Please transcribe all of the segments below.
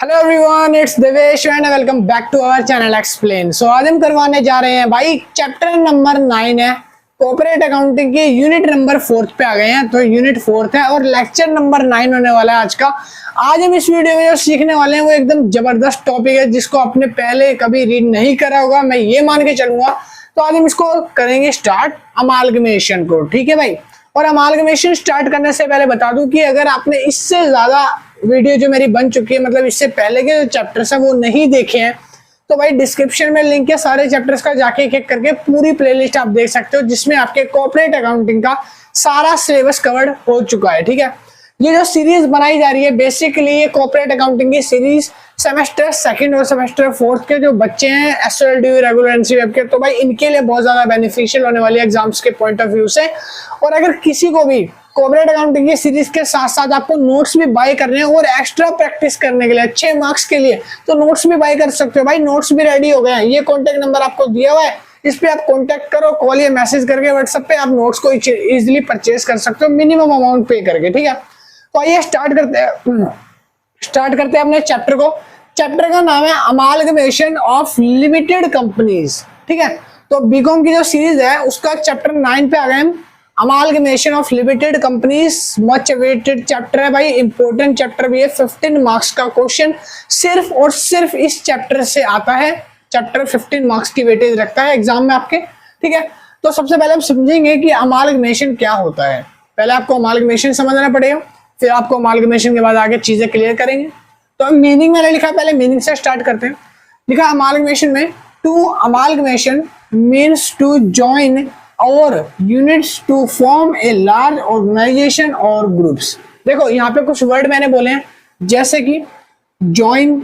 Hello everyone, it's Devesh and welcome back to our channel explain. So आज हम करवाने जा रहे हैं भाई चैप्टर नंबर 9 है कॉर्पोरेट अकाउंटिंग की यूनिट नंबर 4 पे आ गए हैं। तो यूनिट 4 है और लेक्चर नंबर 9 होने वाला है आज का। आज हम इस वीडियो में जो सीखने वाले हैं वो एकदम जबरदस्त टॉपिक है जिसको आपने पहले कभी रीड नहीं करा होगा, मैं ये मान के चलूंगा। तो आज हम इसको करेंगे स्टार्ट अमालगमेशन को, ठीक है भाई। और अमालगमेशन स्टार्ट करने से पहले बता दूं कि अगर आपने इससे ज्यादा वीडियो जो मेरी बन चुकी है, मतलब इससे पहले के जो चैप्टर्स हैं वो नहीं देखे हैं, तो भाई डिस्क्रिप्शन में लिंक है सारे चैप्टर्स का, जाके एक एक करके पूरी प्लेलिस्ट आप देख सकते हो जिसमें आपके कॉर्पोरेट अकाउंटिंग का सारा सिलेबस कवर्ड हो चुका है, ठीक है। ये जो सीरीज बनाई जा रही है बेसिकली ये कॉर्पोरेट अकाउंटिंग की सीरीज सेमेस्टर 2 और सेमेस्टर 4 के जो बच्चे हैं एसएलडी रेगुलर एनसीएफ के, तो भाई इनके लिए बहुत ज्यादा बेनिफिशियल होने वाली है एग्जाम्स के पॉइंट ऑफ व्यू से। और अगर किसी को भी कॉर्पोरेट अकाउंटिंग की सीरीज के साथ साथ आपको नोट्स भी बाय करने हैं और एक्स्ट्रा प्रैक्टिस करने के लिए अच्छे मार्क्स के लिए, तो नोट्स भी बाय कर सकते हो भाई। नोट्स भी रेडी हो गए हैं, ये कॉन्टेक्ट नंबर आपको दिया हुआ है, इस पे आप कॉन्टेक्ट करो, कॉल या मैसेज करके व्हाट्सएप पे आप नोट्स को इजिली परचेज कर सकते हो मिनिमम अमाउंट पे करके, ठीक है। तो आइए स्टार्ट करते हैं अपने चैप्टर को। चैप्टर का नाम है अमालगमेशन ऑफ लिमिटेड कंपनीज, ठीक है। तो बीकॉम की जो सीरीज है उसका चैप्टर 9 पे आ गए हम। Amalgamation of limited companies much awaited chapter है भाई, इंपॉर्टेंट चैप्टर भी है। 15 मार्क्स का क्वेश्चन सिर्फ और सिर्फ इस चैप्टर से आता है। चैप्टर 15 मार्क्स की वेटेज रखता है एग्जाम में आपके, ठीक है। तो सबसे पहले हम समझेंगे कि अमालगमेशन क्या होता है। पहले आपको अमालगमेशन समझना पड़ेगा, फिर आपको अमालगमेशन के बाद आगे चीजें क्लियर करेंगे। तो मीनिंग मैंने लिखा, पहले मीनिंग से स्टार्ट करते हैं। लिखा अमालगमेशन में, to amalgamation means to join और units to form a large organisation or groups. देखो यहाँ पे कुछ वर्ड मैंने बोले हैं जैसे कि जॉइन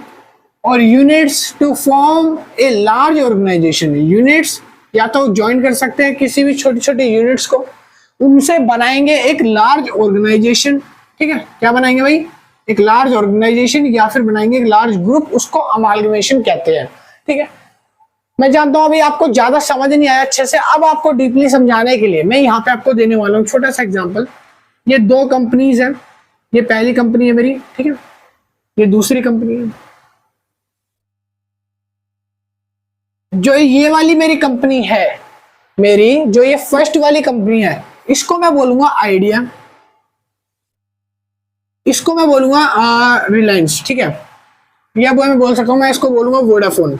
और units to form a large organisation. Units या तो ज्वाइन कर सकते हैं किसी भी छोटी छोटी यूनिट्स को, उनसे बनाएंगे एक लार्ज ऑर्गेनाइजेशन, ठीक है। क्या बनाएंगे भाई? एक लार्ज ऑर्गेनाइजेशन या फिर बनाएंगे एक लार्ज ग्रुप, उसको अमालगमेशन कहते हैं, ठीक है। मैं जानता हूं अभी आपको ज्यादा समझ नहीं आया अच्छे से, अब आपको डीपली समझाने के लिए मैं यहाँ पे आपको देने वाला हूँ छोटा सा एग्जांपल। ये 2 कंपनीज हैं, ये पहली कंपनी है मेरी, ठीक है, ये दूसरी कंपनी है। जो ये वाली मेरी कंपनी है, मेरी जो ये फर्स्ट वाली कंपनी है, इसको मैं बोलूंगा आइडिया, इसको मैं बोलूंगा रिलायंस, ठीक है। या मैं बोल सकता हूं मैं इसको बोलूंगा वोडाफोन,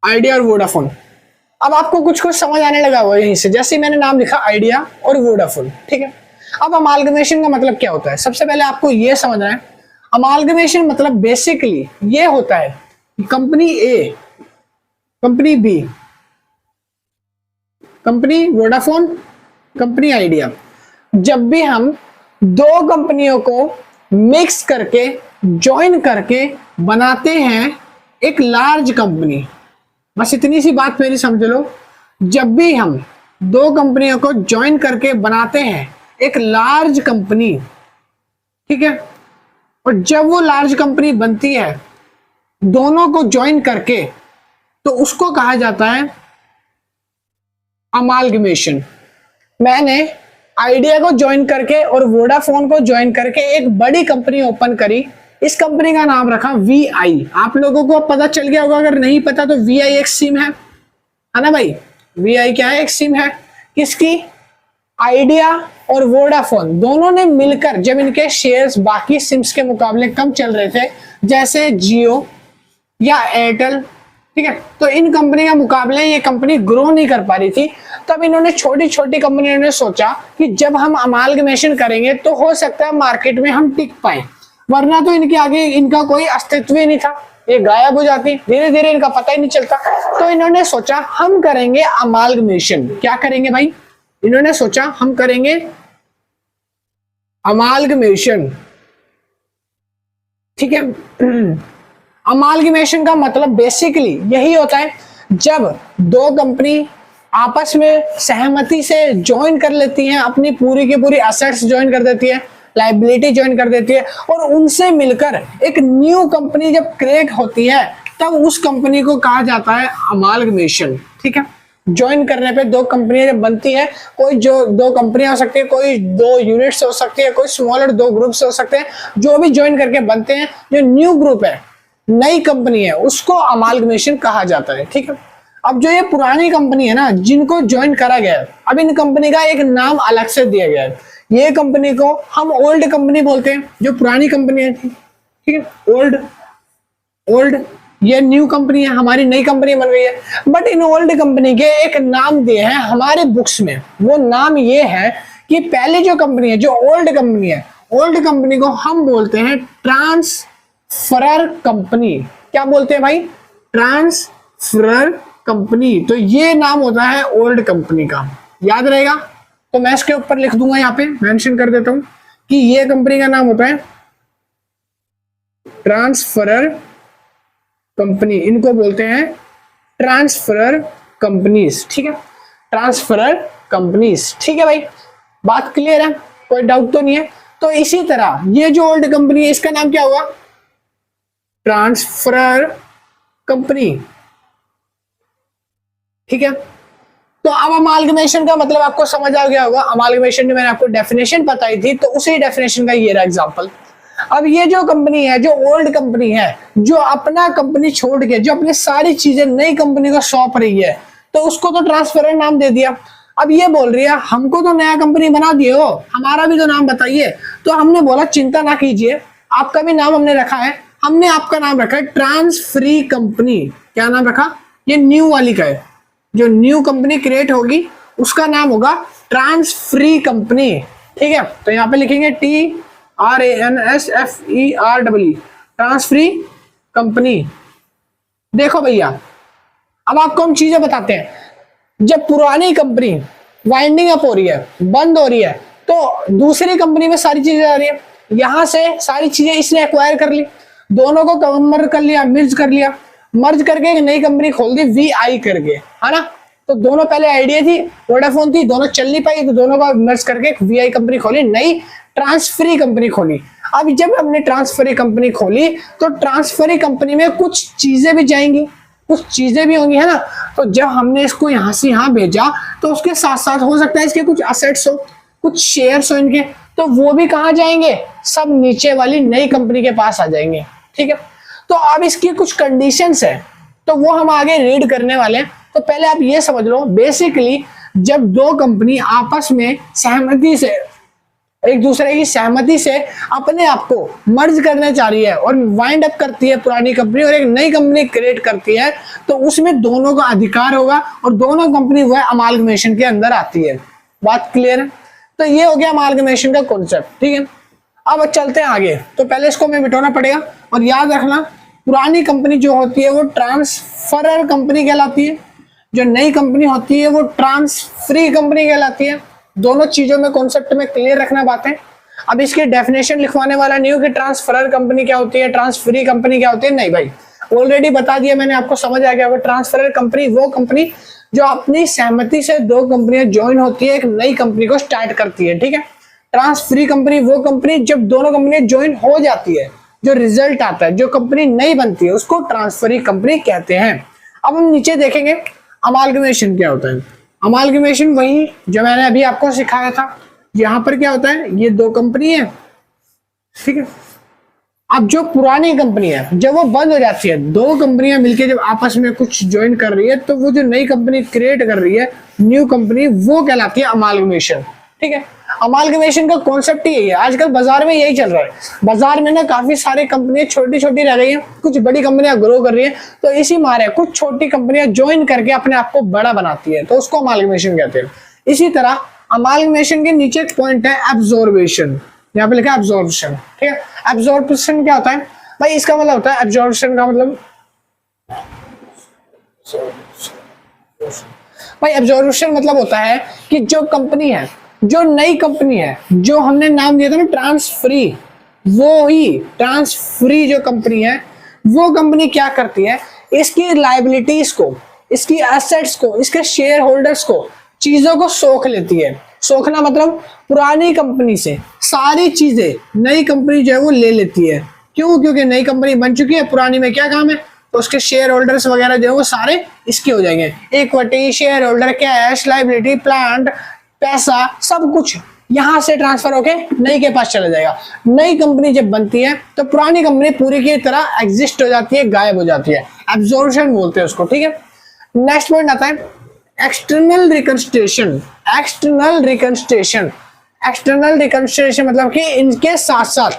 आइडिया और वोडाफोन। अब आपको कुछ कुछ समझ आने लगा हुआ यहीं से, जैसे मैंने नाम लिखा आइडिया और वोडाफोन, ठीक है। अब अमालगमेशन का मतलब क्या होता है, सबसे पहले आपको यह समझना है। अमालगमेशन मतलब बेसिकली ये होता है company A, company B, company Vodafone, company Idea, जब भी हम 2 कंपनियों को मिक्स करके ज्वाइन करके बनाते हैं एक लार्ज कंपनी, बस इतनी सी बात मेरी समझ लो। जब भी हम 2 कंपनियों को ज्वाइन करके बनाते हैं एक लार्ज कंपनी, ठीक है, और जब वो लार्ज कंपनी बनती है दोनों को ज्वाइन करके, तो उसको कहा जाता है अमालगमेशन। मैंने आइडिया को ज्वाइन करके और वोडाफोन को ज्वाइन करके एक बड़ी कंपनी ओपन करी, इस कंपनी का नाम रखा VI। आप लोगों को पता चल गया होगा, अगर नहीं पता तो VI एक सिम है ना भाई। VI क्या है? एक सिम है। किसकी? आइडिया और वोडाफोन दोनों ने मिलकर जब इनके शेयर्स बाकी सिम्स के मुकाबले कम चल रहे थे, जैसे जियो या एयरटेल, ठीक है, तो इन कंपनी के मुकाबले ये कंपनी ग्रो नहीं कर पा रही थी। तब इन्होंने छोटी छोटी कंपनियों ने सोचा कि जब हम अमालगमेशन करेंगे तो हो सकता है मार्केट में हम टिक पाए, वरना तो इनके आगे इनका कोई अस्तित्व ही नहीं था, ये गायब हो जाती, धीरे धीरे इनका पता ही नहीं चलता। तो इन्होंने सोचा हम करेंगे अमालगमेशन। क्या करेंगे भाई? इन्होंने सोचा हम करेंगे अमालगमेशन, ठीक है। अमालगमेशन का मतलब बेसिकली यही होता है जब 2 कंपनी आपस में सहमति से ज्वाइन कर लेती हैं, अपनी पूरी की पूरी एसेट्स ज्वाइन कर देती है, लाइबिलिटी ज्वाइन कर देती है, और उनसे मिलकर एक न्यू कंपनी जब क्रिएट होती है तब उस कंपनी को कहा जाता है अमालगमेशन, ठीक है। ज्वाइन करने पे दो कंपनियां जब बनती है, कोई जो दो कंपनियां हो सकती है, कोई दो यूनिट्स हो सकती है, कोई स्मॉलर दो ग्रुप्स हो सकते हैं, जो भी ज्वाइन करके बनते हैं, जो न्यू ग्रुप है, नई कंपनी है, उसको अमालगमेशन कहा जाता है। ठीक है, अब जो ये पुरानी कंपनी है ना, जिनको ज्वाइन करा गया है, अब इन कंपनी का एक नाम अलग से दिया गया है। ये कंपनी को हम ओल्ड कंपनी बोलते हैं, जो पुरानी कंपनी है। ठीक है, ओल्ड ये न्यू कंपनी है, हमारी नई कंपनी बन गई है। बट इन ओल्ड कंपनी के एक नाम दिए हैं हमारे बुक्स में। वो नाम ये है कि पहले जो कंपनी है, जो ओल्ड कंपनी है, ओल्ड कंपनी को हम बोलते हैं ट्रांसफरर कंपनी। क्या बोलते हैं भाई? Transferor company. तो ये नाम होता है ओल्ड कंपनी का, याद रहेगा। तो मैं इसके ऊपर लिख दूंगा, यहाँ पे मेंशन कर देता हूं कि ये कंपनी का नाम होता है ट्रांसफरर कंपनी। इनको बोलते हैं ट्रांसफरर कंपनीज। ठीक है, ट्रांसफरर कंपनीज। ठीक है भाई, बात क्लियर है, कोई डाउट तो नहीं है। तो इसी तरह ये जो ओल्ड कंपनी है, इसका नाम क्या होगा? Transferor company. ठीक है, तो अब अमालगमेशन का मतलब आपको समझ आ गया होगा। अमालगमेशन में मैंने आपको डेफिनेशन बताई थी, तो उसी डेफिनेशन का ये रहा एग्जांपल। अब ये जो कंपनी है, जो ओल्ड कंपनी है, जो अपना कंपनी छोड़ के जो अपनी सारी चीजें नई कंपनी को सौंप रही है, तो उसको तो ट्रांसफरर नाम दे दिया। अब ये बोल रही है हमको तो नया कंपनी बना दिए हो, हमारा भी तो नाम बताइए। तो हमने बोला चिंता ना कीजिए, आपका भी नाम हमने रखा है। हमने आपका नाम रखा है ट्रांसफ्री कंपनी। क्या नाम रखा? ये न्यू वाली का है, जो न्यू कंपनी क्रिएट होगी उसका नाम होगा ट्रांसफ्री कंपनी। ठीक है, तो यहाँ पे लिखेंगे TRANSFERE, ट्रांसफ्री कंपनी। देखो भैया, अब आपको हम चीजें बताते हैं। जब पुरानी कंपनी वाइंडिंग अप हो रही है, बंद हो रही है, तो दूसरी कंपनी में सारी चीजें आ रही है। यहां से सारी चीजें इसने एक्वायर कर ली, दोनों को कन्वर्ट कर लिया, मिर्ज कर लिया, मर्ज करके एक नई कंपनी खोल दी VI करके, है ना। तो दोनों पहले आइडिया थी, वोडाफोन थी, दोनों चल नहीं पाई, तो दोनों को मर्ज करके एक VI कंपनी खोली, नई ट्रांसफरी कंपनी खोली। अब जब हमने ट्रांसफरी कंपनी खोली, तो ट्रांसफरी कंपनी में कुछ चीजें भी जाएंगी, कुछ चीजें भी होंगी, है ना। तो जब हमने इसको यहाँ से यहाँ भेजा, तो उसके साथ साथ हो सकता है इसके कुछ असेट्स हो, कुछ शेयर्स हो इनके, तो वो भी कहाँ जाएंगे? सब नीचे वाली नई कंपनी के पास आ जाएंगे। ठीक है, तो अब इसकी कुछ कंडीशंस है, तो वो हम आगे रीड करने वाले हैं। तो पहले आप ये समझ लो, बेसिकली जब दो कंपनी आपस में सहमति से, एक दूसरे की सहमति से अपने आप को मर्ज करने चाह रही है और वाइंड अप करती है पुरानी कंपनी और एक नई कंपनी क्रिएट करती है, तो उसमें दोनों का अधिकार होगा और दोनों कंपनी वह अमालगमेशन के अंदर आती है। बात क्लियर है? तो ये हो गया अमालगमेशन का कॉन्सेप्ट। ठीक है, अब चलते हैं आगे। तो पहले इसको हमें मिटाना पड़ेगा, और याद रखना पुरानी कंपनी जो होती है वो ट्रांसफरर कंपनी कहलाती है, जो नई कंपनी होती है वो ट्रांसफ्री कंपनी कहलाती है। दोनों चीजों में कॉन्सेप्ट में क्लियर रखना बातें। अब इसकी डेफिनेशन लिखवाने वाला नहीं हो कि ट्रांसफरर कंपनी क्या होती है, ट्रांसफ्री कंपनी क्या होती है, नहीं भाई, ऑलरेडी बता दिया मैंने, आपको समझ आ गया होगा। ट्रांसफरर कंपनी वो कंपनी जो अपनी सहमति से दो कंपनियां ज्वाइन होती है, एक नई कंपनी को स्टार्ट करती है। ठीक है, ट्रांसफ्री कंपनी वो कंपनी जब दोनों कंपनियां ज्वाइन हो जाती है, जो रिजल्ट आता है, जो कंपनी नई बनती है, उसको ट्रांसफरी कंपनी कहते हैं। अब हम नीचे देखेंगे अमालगमेशन क्या होता है। अमालगमेशन वही जो मैंने अभी आपको सिखाया था। यहाँ पर क्या होता है, ये दो कंपनी है, ठीक है। अब जो पुरानी कंपनी है, जब वो बंद हो जाती है, दो कंपनियां मिलकर जब आपस में कुछ ज्वाइन कर रही है, तो वो जो नई कंपनी क्रिएट कर रही है, न्यू कंपनी, वो कहलाती है अमालगमेशन। ठीक है, अमालगमेशन का कॉन्सेप्ट ही यही है। आजकल बाजार में यही चल रहा है। बाजार में ना काफी सारी कंपनियां छोटी छोटी रह गई हैं, कुछ बड़ी कंपनियां ग्रो कर रही हैं, तो इसी मारे कुछ छोटी कंपनियां ज्वाइन करके अपने आप को बड़ा बनाती है, तो उसको अमालगमेशन कहते हैं। इसी तरह अमालगमेशन के नीचे एक पॉइंट है एब्जॉर्बेशन, यहाँ पे लिखा है एब्जॉर्प्शन। ठीक है, एब्जॉर्प्शन क्या होता है भाई? इसका मतलब होता है, एब्जॉर्प्शन का मतलब भाई, एब्जॉर्प्शन मतलब होता है कि जो कंपनी है, जो नई कंपनी है, जो हमने नाम दिया था ना ट्रांसफ्री, वो ही ट्रांसफ्री जो कंपनी है, वो कंपनी क्या करती है, इसकी लायबिलिटीज को, इसकी एसेट्स को, इसके शेयर होल्डर्स को, चीजों को सोख लेती है। सोखना मतलब पुरानी कंपनी से सारी चीजें नई कंपनी जो है वो ले लेती है। क्यों? क्योंकि नई कंपनी बन चुकी है, पुरानी में क्या काम है, तो उसके शेयर होल्डर्स वगैरह जो है वो सारे इसके हो जाएंगे। Equity, share holder, cash, liability, plant, पैसा, सब कुछ यहां से ट्रांसफर होके नई के पास चला जाएगा। नई कंपनी जब बनती है तो पुरानी कंपनी पूरी की तरह एग्जिस्ट हो जाती है, गायब हो जाती है, एब्जॉर्प्शन बोलते हैं उसको, ठीक है। नेक्स्ट पॉइंट आता है एक्सटर्नल रिकंस्ट्रेशन। एक्सटर्नल रिकंस्ट्रेशन, एक्सटर्नल रिकंस्ट्रेशन मतलब कि इनके साथ साथ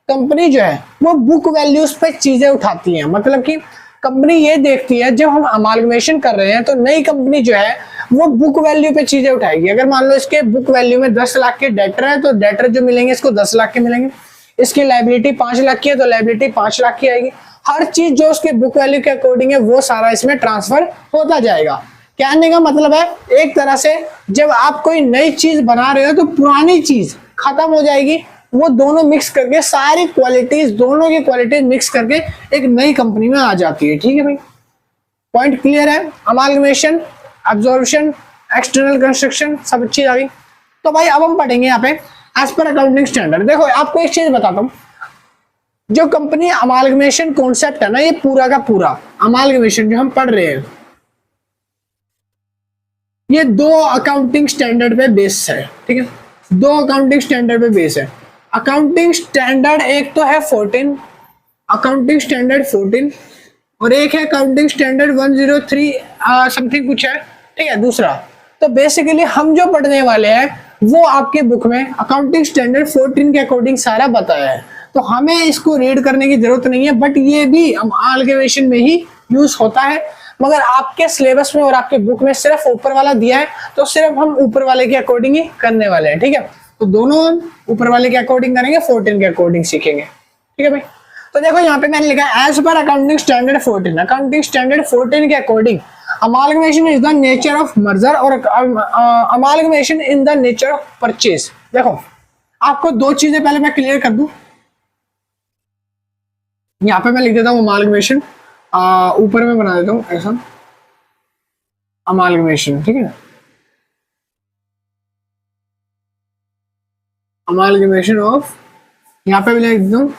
कंपनी जो है वो बुक वैल्यूज पे चीजें उठाती है। मतलब कि कंपनी ये देखती है जब हम अमालगमेशन कर रहे हैं तो नई कंपनी जो है वो बुक वैल्यू पे चीजें उठाएगी। अगर मान लो इसके बुक वैल्यू में 10 लाख के डेटर है तो डेटर जो मिलेंगे इसको 10 लाख के मिलेंगे। इसकी लाइबिलिटी 5 लाख की है तो लाइबिलिटी 5 लाख की आएगी। हर चीज जो उसके बुक वैल्यू के अकॉर्डिंग है वो सारा इसमें ट्रांसफर होता जाएगा। कहने का मतलब है एक तरह से जब आप कोई नई चीज बना रहे हो तो पुरानी चीज खत्म हो जाएगी, वो दोनों मिक्स करके सारी क्वालिटीज, दोनों की क्वालिटीज मिक्स करके एक नई कंपनी में आ जाती है। ठीक है भाई, पॉइंट क्लियर है। अमालगमेशन, अब्जॉर्प्शन, एक्सटर्नल कंस्ट्रक्शन सब अच्छी आ गई। तो भाई अब हम पढ़ेंगे यहाँ पे एज पर अकाउंटिंग स्टैंडर्ड। देखो आपको एक चीज बताता हूँ, जो कंपनी अमालगमेशन कॉन्सेप्ट है ना, ये पूरा का पूरा अमालगमेशन जो हम पढ़ रहे हैं ये 2 अकाउंटिंग स्टैंडर्ड पे बेस है। ठीक है, 2 अकाउंटिंग स्टैंडर्ड पे बेस है। अकाउंटिंग स्टैंडर्ड एक तो है 14, अकाउंटिंग स्टैंडर्ड 14, और एक है अकाउंटिंग स्टैंडर्ड 103 समथिंग कुछ है। ठीक है, दूसरा। तो बेसिकली हम जो पढ़ने वाले हैं वो आपके बुक में अकाउंटिंग स्टैंडर्ड 14 के अकॉर्डिंग सारा बताया है, तो हमें इसको रीड करने की जरूरत नहीं है। बट ये भी अमालगमेशन में ही यूज होता है, मगर आपके सिलेबस में और आपके बुक में सिर्फ ऊपर वाला दिया है तो सिर्फ हम ऊपर वाले के अकॉर्डिंग ही करने वाले हैं। ठीक है, तो दोनों हम ऊपर वाले के अकॉर्डिंग करेंगे, 14 के अकॉर्डिंग सीखेंगे। ठीक है भाई, तो देखो यहाँ पे मैंने लिखा है as per accounting standard 14, accounting standard 14 के according amalgamation is the nature of merger or amalgamation in the nature of purchase. देखो आपको 2 चीजें पहले मैं क्लियर कर दूं। यहाँ पे मैं लिख देता हूँ अमालगमेशन, ऊपर में बना देता हूँ ऐसा अमालगमेशन। ठीक है, अमालगमेशन ऑफ, यहाँ पे भी लिख देता हूँ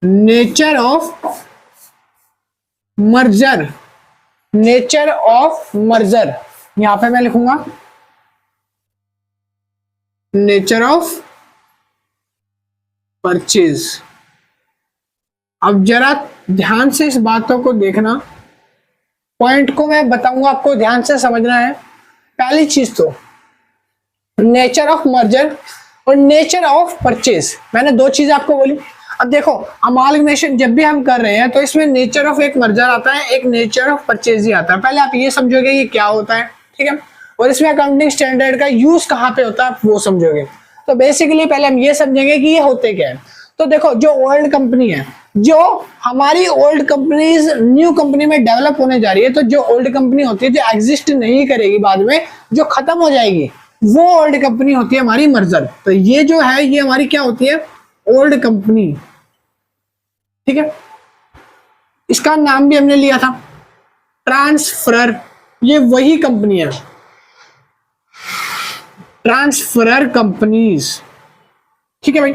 nature of merger, nature of merger. यहां पे मैं लिखूंगा नेचर ऑफ परचेज। अब जरा ध्यान से इस बातों को देखना, पॉइंट को मैं बताऊंगा आपको, ध्यान से समझना है। पहली चीज तो नेचर ऑफ मर्जर और नेचर ऑफ परचेज, मैंने 2 चीजें आपको बोली। अब देखो अमालगमेशन जब भी हम कर रहे हैं तो इसमें नेचर ऑफ एक मर्जर आता है, एक नेचर ऑफ परचेज ही आता है। पहले आप ये समझोगे ये क्या होता है, ठीक है, और इसमें अकाउंटिंग स्टैंडर्ड का यूज कहाँ पे होता है आप वो समझोगे। तो बेसिकली पहले हम ये समझेंगे कि ये होते क्या है। तो देखो जो ओल्ड कंपनी है, जो हमारी ओल्ड कंपनीज न्यू कंपनी में डेवलप होने जा रही है, तो जो ओल्ड कंपनी होती है जो एग्जिस्ट नहीं करेगी बाद में, जो खत्म हो जाएगी, वो ओल्ड कंपनी होती है हमारी मर्जर। तो ये जो है ये हमारी क्या होती है, ओल्ड कंपनी। ठीक है, इसका नाम भी हमने लिया था ट्रांसफरर, ये वही कंपनी है, ट्रांसफरर कंपनीज। ठीक है भाई,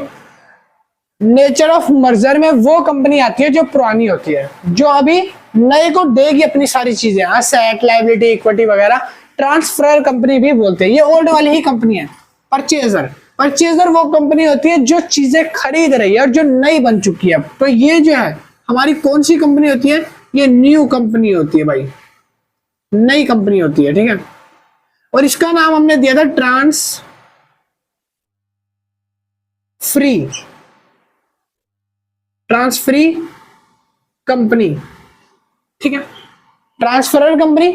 नेचर ऑफ मर्जर में वो कंपनी आती है जो पुरानी होती है, जो अभी नए को देगी अपनी सारी चीजें, एसेट, लायबिलिटी, इक्विटी वगैरह। ट्रांसफरर कंपनी भी बोलते हैं, ये ओल्ड वाली ही कंपनी है। परचेजर, परचेजर वो कंपनी होती है जो चीजें खरीद रही है और जो नई बन चुकी है। तो ये जो है हमारी कौन सी कंपनी होती है, ये न्यू कंपनी होती है भाई, नई कंपनी होती है। ठीक है, और इसका नाम हमने दिया था ट्रांसफरी कंपनी। ठीक है, ट्रांसफरर कंपनी,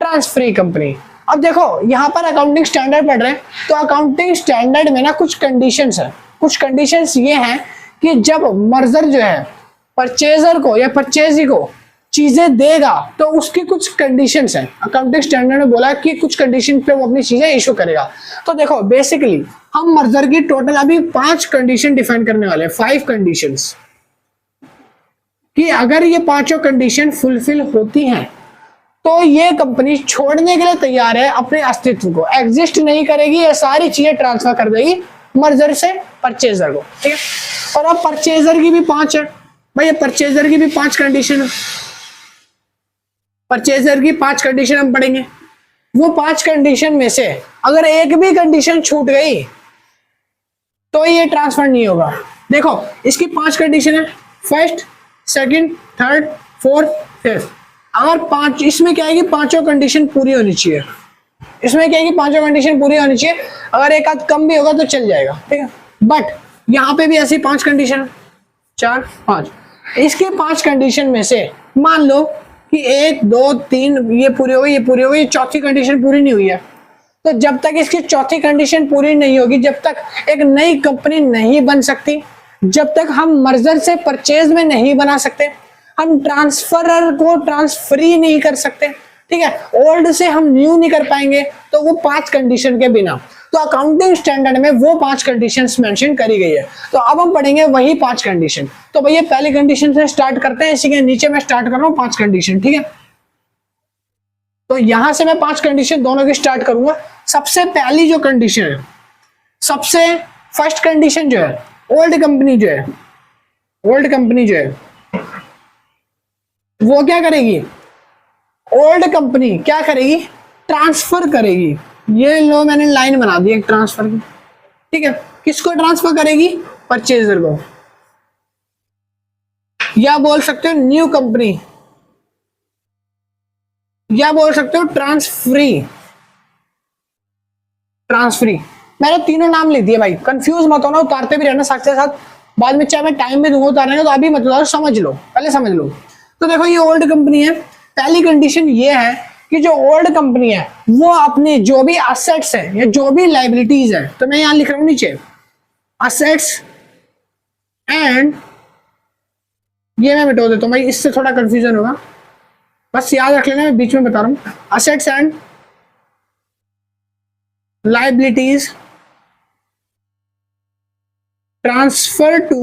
ट्रांसफरी कंपनी। अब देखो यहाँ पर अकाउंटिंग स्टैंडर्ड पढ़ रहे हैं, तो अकाउंटिंग स्टैंडर्ड में ना कुछ कंडीशंस है। कुछ कंडीशंस ये हैं कि जब मर्जर जो है परचेजर को या परचेजी को चीजें देगा तो उसकी कुछ कंडीशंस हैं। अकाउंटिंग स्टैंडर्ड ने बोला कि कुछ कंडीशन पे वो अपनी चीजें इशू करेगा। तो देखो बेसिकली हम मर्जर की टोटल अभी 5 कंडीशन डिफाइन करने वाले हैं, 5 कंडीशंस, कि अगर ये 5 कंडीशन फुलफिल होती हैं तो ये कंपनी छोड़ने के लिए तैयार है, अपने अस्तित्व को एग्जिस्ट नहीं करेगी, ये सारी चीजें ट्रांसफर कर देगी मर्जर से परचेजर को। ठीक है, और अब परचेजर की भी 5 है। भाई ये परचेजर की भी 5 कंडीशन, परचेजर की 5 कंडीशन हम पढ़ेंगे। वो 5 कंडीशन में से अगर एक भी कंडीशन छूट गई तो ये ट्रांसफर नहीं होगा। देखो इसकी 5 कंडीशन है, first, second, third, fourth, fifth. अगर 5, इसमें क्या है कि पांचों कंडीशन पूरी होनी चाहिए, इसमें क्या है कि पांचों कंडीशन पूरी होनी चाहिए। अगर एक आध कम भी होगा तो चल जाएगा, ठीक है। बट यहाँ पे भी ऐसी 5 कंडीशन, 4, 5। इसके 5 कंडीशन में से मान लो कि 1, 2, 3 ये पूरी हो गई, ये पूरी हो गई, चौथी कंडीशन पूरी नहीं हुई है। तो जब तक इसकी चौथी कंडीशन पूरी नहीं होगी, जब तक एक नई कंपनी नहीं बन सकती, जब तक हम मर्जर से परचेज में नहीं बना सकते, हम ट्रांसफरर को ट्रांसफरी नहीं कर सकते, ठीक है, ओल्ड से हम न्यू नहीं कर पाएंगे, तो वो 5 कंडीशन के बिना। तो अकाउंटिंग स्टैंडर्ड में वो 5 कंडीशंस मेंशन करी गई है। तो अब हम पढ़ेंगे वही 5 कंडीशन। तो भैया पहली कंडीशन से स्टार्ट करते हैं, इसी के नीचे मैं स्टार्ट कर रहा हूं 5 कंडीशन, ठीक है। तो यहां से मैं 5 कंडीशन दोनों की स्टार्ट करूंगा। सबसे पहली जो कंडीशन है, सबसे फर्स्ट कंडीशन जो है, ओल्ड कंपनी जो है, ओल्ड कंपनी जो है वो क्या करेगी, ओल्ड कंपनी क्या करेगी, ट्रांसफर करेगी। ये लो मैंने लाइन बना दी एक ट्रांसफर की, ठीक है। किसको ट्रांसफर करेगी, परचेजर को, या बोल सकते हो न्यू कंपनी, या बोल सकते हो ट्रांसफरी, ट्रांसफरी। मैंने तीनों नाम लिख दिए भाई, कंफ्यूज मत होना, उतारते भी रहना साथ साथ, बाद में चाहे मैं टाइम भी दूंगा उतारने का, तो अभी मत उतारो, समझ लो, पहले समझ लो। तो देखो ये ओल्ड कंपनी है। पहली कंडीशन ये है कि जो ओल्ड कंपनी है वो अपने जो भी असेट्स है या जो भी लाइबिलिटीज है, तो मैं यहां लिख रहा हूं नीचे असेट्स एंड, ये मैं मिटा देता हूं भाई, इससे थोड़ा कंफ्यूजन होगा, बस याद रख लेना, मैं बीच में बता रहा हूं। Assets and liabilities transfer to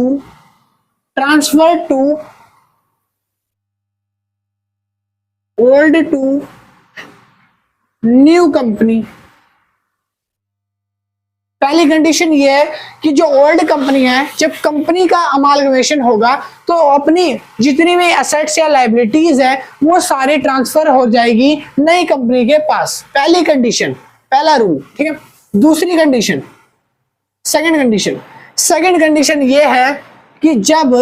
old to new company। पहली कंडीशन ये है कि जो ओल्ड कंपनी है, जब कंपनी का अमालगमेशन होगा तो अपनी जितनी भी एसेट्स या लाइबिलिटीज है वो सारी ट्रांसफर हो जाएगी नई कंपनी के पास। पहली कंडीशन, पहला रूल, ठीक है। दूसरी कंडीशन, सेकंड कंडीशन ये है कि जब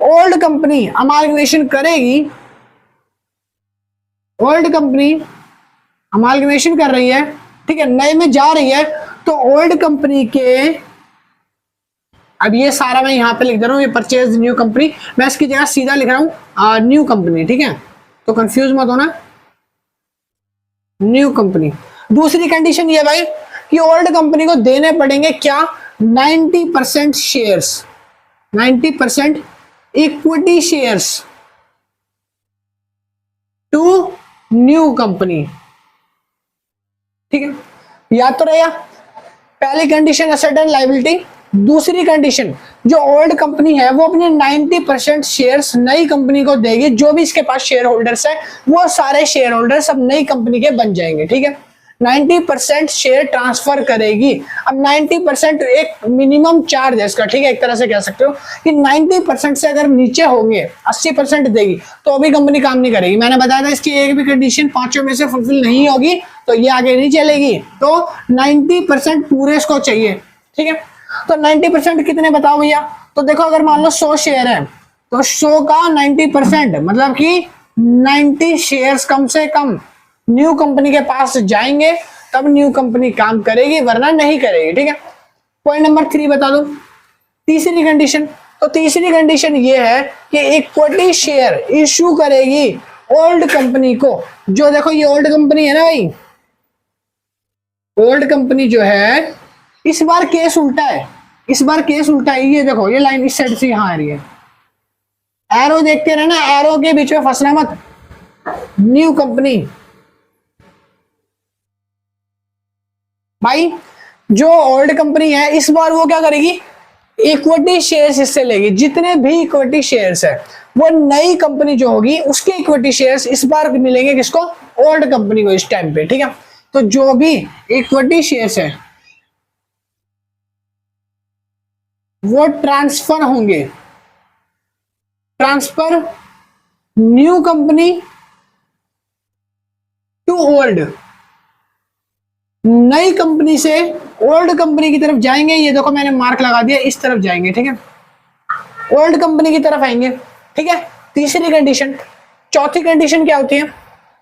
ओल्ड कंपनी अमालगमेशन करेगी, ओल्ड कंपनी अमालगमेशन कर रही है, ठीक है, नए में जा रही है, तो ओल्ड कंपनी के, अब ये सारा मैं यहां पे लिख दे रहा हूं, ये परचेज न्यू कंपनी, मैं इसकी जगह सीधा लिख रहा हूं न्यू कंपनी, ठीक है, तो कंफ्यूज मत होना, न्यू कंपनी। दूसरी कंडीशन ये भाई कि ओल्ड कंपनी को देने पड़ेंगे क्या, 90% shares, 90% equity shares to new company, ठीक है। याद तो रहेगा, पहली कंडीशन एसेट एंड लायबिलिटी, दूसरी कंडीशन जो ओल्ड कंपनी है वो अपने 90% शेयर्स नई कंपनी को देगी, जो भी इसके पास शेयर होल्डर्स है वो सारे शेयर होल्डर्स अब नई कंपनी के बन जाएंगे, ठीक है। 90% शेयर ट्रांसफर करेगी। अब 90% एक मिनिमम चार्ज है इसका, ठीक है, एक तरह से कह सकते हो कि 90% से अगर नीचे होंगे, 80% देगी तो अभी कंपनी काम नहीं करेगी। मैंने बताया था इसकी एक भी कंडीशन पांचों में से फुलफिल नहीं होगी तो ये आगे नहीं चलेगी। तो 90% पूरे इसको चाहिए, ठीक है। तो 90% कितने बताओ भैया, तो देखो अगर मान लो 100 शेयर है तो 100 का 90% मतलब कि 90 शेयर्स कम से कम न्यू कंपनी के पास जाएंगे, तब न्यू कंपनी काम करेगी वरना नहीं करेगी, ठीक है। पॉइंट नंबर 3 बता दो, तीसरी कंडीशन। तो तीसरी कंडीशन ये है कि इक्विटी शेयर इशू करेगी ओल्ड कंपनी को। जो देखो ये ओल्ड कंपनी है ना भाई, ओल्ड कंपनी जो है, इस बार केस उल्टा है, इस बार केस उल्टा है। ये देखो ये लाइन इस साइड से यहां आ रही है, एरो देखते रहना, एरो के बीच में फंसना मत। न्यू कंपनी भाई, जो ओल्ड कंपनी है इस बार वो क्या करेगी, इक्विटी शेयर्स इससे लेगी। जितने भी इक्विटी शेयर्स है वो नई कंपनी जो होगी उसके इक्विटी शेयर्स इस बार मिलेंगे किसको, ओल्ड कंपनी को इस टाइम पे, ठीक है। तो जो भी इक्विटी शेयर्स है वो ट्रांसफर होंगे transfer new company to old, नई कंपनी से ओल्ड कंपनी की तरफ जाएंगे। ये देखो मैंने मार्क लगा दिया, इस तरफ जाएंगे, ठीक है, ओल्ड कंपनी की तरफ आएंगे, ठीक है। तीसरी कंडीशन। चौथी कंडीशन क्या होती है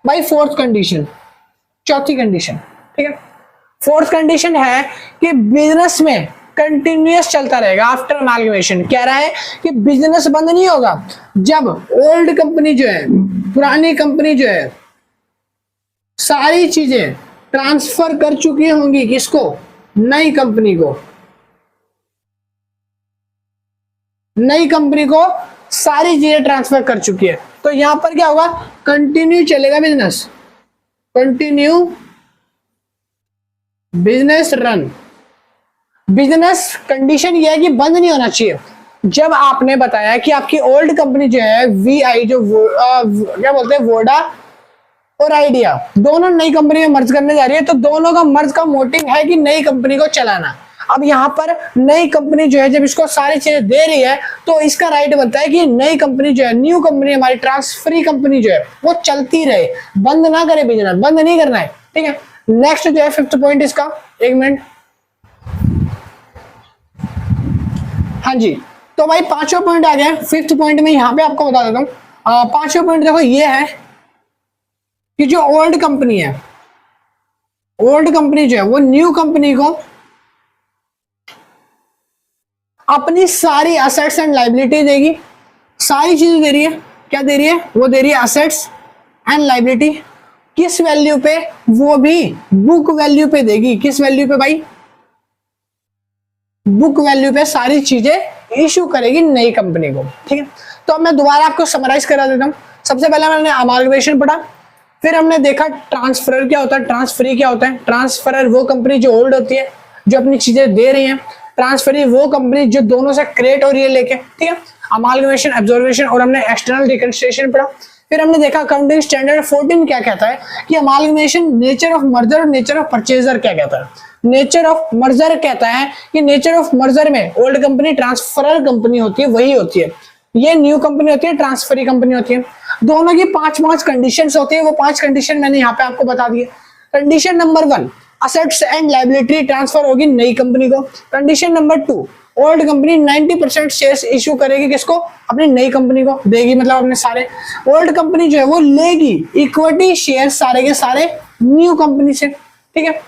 भाई? फोर्थ कंडीशन, चौथी कंडीशन, ठीक है। फोर्थ कंडीशन है कि बिजनेस में कंटिन्यूअस चलता रहेगा आफ्टर अमालगमेशन। कह रहा है कि बिजनेस बंद नहीं होगा जब ओल्ड कंपनी जो है, पुरानी कंपनी जो है, सारी चीजें ट्रांसफर कर चुकी होंगी किसको? नई कंपनी को। नई कंपनी को सारी चीजें ट्रांसफर कर चुकी है, तो यहां पर क्या होगा? कंटिन्यू चलेगा business, continue business run. Business condition ये है कि बंद नहीं होना चाहिए। जब आपने बताया कि आपकी ओल्ड कंपनी जो है VI, जो क्या बोलते हैं, वोडा और आइडिया, दोनों नई कंपनी में मर्ज करने जा रही है, तो दोनों का मर्ज का मोटिव है कि नई कंपनी को चलाना। अब यहाँ पर नई कंपनी जो है जब इसको सारी चीजें दे रही है, तो इसका राइट बनता है कि नई कंपनी जो है, न्यू कंपनी, हमारी ट्रांसफरी कंपनी जो है, वो चलती रहे, बंद ना करे बिजनेस, बंद नहीं करना है, ठीक है। नेक्स्ट जो है फिफ्थ पॉइंट इसका, एक मिनट, हाँ जी। तो भाई पांचवा पॉइंट आ गया। फिफ्थ पॉइंट में यहाँ पे आपको बता देता हूँ। पांचवा पॉइंट देखो ये है कि जो ओल्ड कंपनी है, ओल्ड कंपनी जो है वो न्यू कंपनी को अपनी सारी असेट्स एंड लाइबिलिटी देगी। सारी चीजें दे रही है, क्या दे रही है? वो दे रही है असेट्स एंड लाइबिलिटी। किस वैल्यू पे? वो भी बुक वैल्यू पे देगी। किस वैल्यू पे भाई? बुक वैल्यू पे सारी चीजें इशू करेगी नई कंपनी को, ठीक है। तो अब मैं दोबारा आपको समराइज करा देता हूं। सबसे पहले मैंने अमालगमेशन पढ़ा, फिर हमने देखा ट्रांसफरर क्या होता है, ट्रांसफरी क्या होता है। ट्रांसफरर वो कंपनी जो ओल्ड होती है, जो अपनी चीजें दे रही है। ट्रांसफरी वो कंपनी जो दोनों से क्रिएट हो रही है लेके, ठीक है। अमालगमेशन, एब्जॉर्वेशन और हमने एक्सटर्नल रिकंस्ट्रक्शन पढ़ा। फिर हमने देखा अकाउंटिंग स्टैंडर्ड 14 क्या कहता है कि अमालगमेशन नेचर ऑफ मर्जर और नेचर ऑफ परचेजर क्या कहता है। नेचर ऑफ मर्जर कहता है कि नेचर ऑफ मर्जर में ओल्ड कंपनी ट्रांसफरर कंपनी होती है, वही होती है। ये न्यू कंपनी होती है, ट्रांसफरी कंपनी होती है। दोनों की 5 कंडीशंस होती है, वो 5 कंडीशन मैंने यहाँ पे आपको बता दिए। Condition number 1, assets and liability transfer होगी नई कंपनी को। Condition number 2, old company 90% shares issue करेगी, किसको? अपनी नई कंपनी को देगी, मतलब अपने सारे। ओल्ड कंपनी जो है वो लेगी इक्विटी शेयर सारे के सारे न्यू कंपनी से, ठीक है।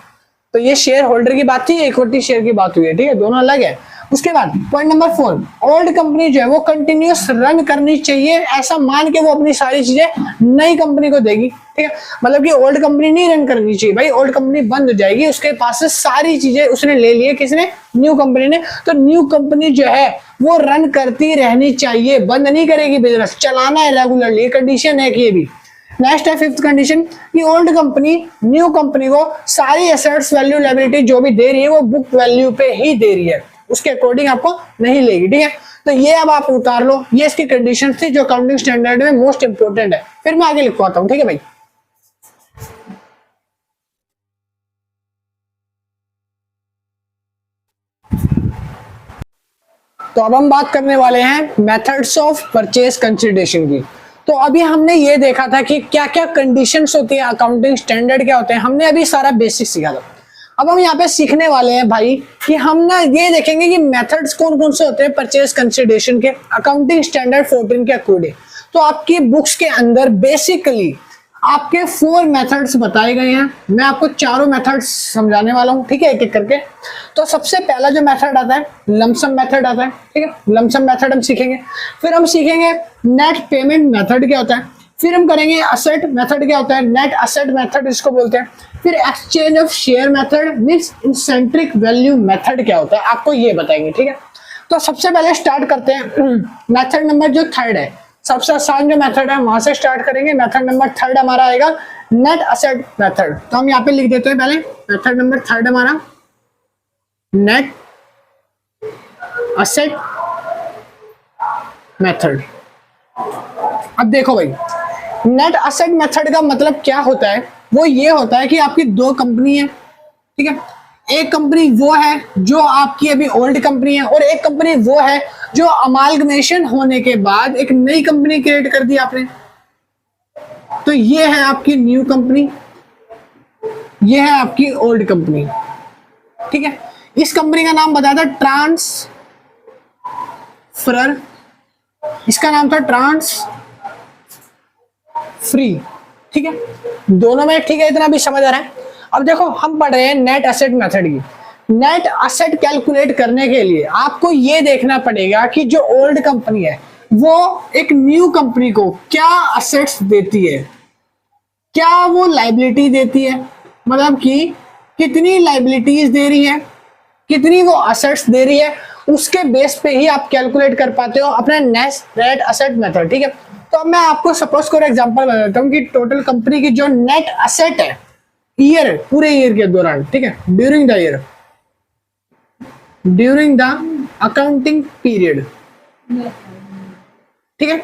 तो ये शेयर होल्डर की बात थी, इक्विटी शेयर की बात हुई है, ठीक है, दोनों अलग है। उसके बाद पॉइंट नंबर 4, ओल्ड कंपनी जो है वो कंटिन्यूअस रन करनी चाहिए, ऐसा मान के वो अपनी सारी चीजें नई कंपनी को देगी, ठीक है। मतलब कि ओल्ड कंपनी नहीं रन करनी चाहिए भाई, ओल्ड कंपनी बंद हो जाएगी, उसके पास से सारी चीजें उसने ले ली है, किसने? न्यू कंपनी ने। तो न्यू कंपनी जो है वो रन करती रहनी चाहिए, बंद नहीं करेगी, बिजनेस चलाना है रेगुलरली, कंडीशन है कि ये भी। नेक्स्ट है फिफ्थ कंडीशन कि ओल्ड कंपनी न्यू कंपनी को सारी एसेट्स, वैल्यू, लायबिलिटी जो भी दे रही है वो बुक वैल्यू पे ही दे रही है, उसके अकॉर्डिंग आपको नहीं लेगी, ठीक है। तो ये अब आप उतार लो, ये इसकी कंडीशन थी जो अकाउंटिंग स्टैंडर्ड में मोस्ट इंपोर्टेंट है। फिर मैं आगे लिखवाता हूं, ठीक है भाई। तो अब हम बात करने वाले हैं मेथड्स ऑफ परचेज कंसिडरेशन की। तो अभी हमने ये देखा था कि क्या क्या कंडीशंस होती है, अकाउंटिंग स्टैंडर्ड क्या होते हैं, हमने अभी सारा बेसिक सीखा था। अब हम यहाँ पे सीखने वाले हैं भाई कि हम ना ये देखेंगे कि मेथड्स कौन कौन से होते हैं परचेज कंसिडरेशन के अकाउंटिंग स्टैंडर्ड 14 के अकॉर्डिंग। तो आपकी बुक्स के अंदर बेसिकली आपके 4 मेथड्स बताए गए हैं। मैं आपको चारों मेथड्स समझाने वाला हूँ, ठीक है, एक एक करके। तो सबसे पहला जो मेथड आता है लमसम मेथड आता है, ठीक है। लमसम मेथड हम सीखेंगे। फिर हम सीखेंगे नेट पेमेंट मेथड क्या होता है। फिर हम करेंगे असेट मेथड क्या होता है, नेट असेट मेथड इसको बोलते हैं। फिर exchange of share method means इंसेंट्रिक वैल्यू मेथड क्या होता है, आपको ये बताएंगे, ठीक है। तो सबसे पहले स्टार्ट करते हैं मेथड नंबर जो 3rd है, सबसे आसान जो मेथड है वहां से स्टार्ट करेंगे। मेथड नंबर 3rd हमारा आएगा नेट असेट मेथड। तो हम यहाँ पे लिख देते हैं पहले मेथड नंबर 3rd हमारा नेट असेट मेथड। अब देखो भाई, नेट असेट मेथड का मतलब क्या होता है, वो ये होता है कि आपकी 2 कंपनी है, ठीक है। एक कंपनी वो है जो आपकी अभी ओल्ड कंपनी है, और एक कंपनी वो है जो अमालगमेशन होने के बाद एक नई कंपनी क्रिएट कर दी आपने। तो ये है आपकी न्यू कंपनी, ये है आपकी ओल्ड कंपनी। ठीक है, इस कंपनी का नाम बताया था ट्रांसफरर, इसका नाम था ट्रांसफ्री। ठीक है, दोनों में ठीक है, इतना भी समझ आ रहा है। अब देखो हम पढ़ रहे हैं नेट एसेट मेथड की। नेट एसेट कैलकुलेट करने के लिए आपको ये देखना पड़ेगा कि जो ओल्ड कंपनी है वो एक न्यू कंपनी को क्या असेट्स देती है, क्या वो लाइबिलिटी देती है, मतलब कि कितनी लाइबिलिटीज दे रही है, कितनी वो असेट्स दे रही है, उसके बेस पे ही आप कैलकुलेट कर पाते हो अपना नेट एसेट मेथड। ठीक है, तो अब मैं आपको सपोज करो एग्जांपल बता देता हूँ कि टोटल कंपनी की जो नेट एसेट है ईयर, पूरे ईयर के दौरान, ठीक है, during the year, during the accounting period, ठीक है,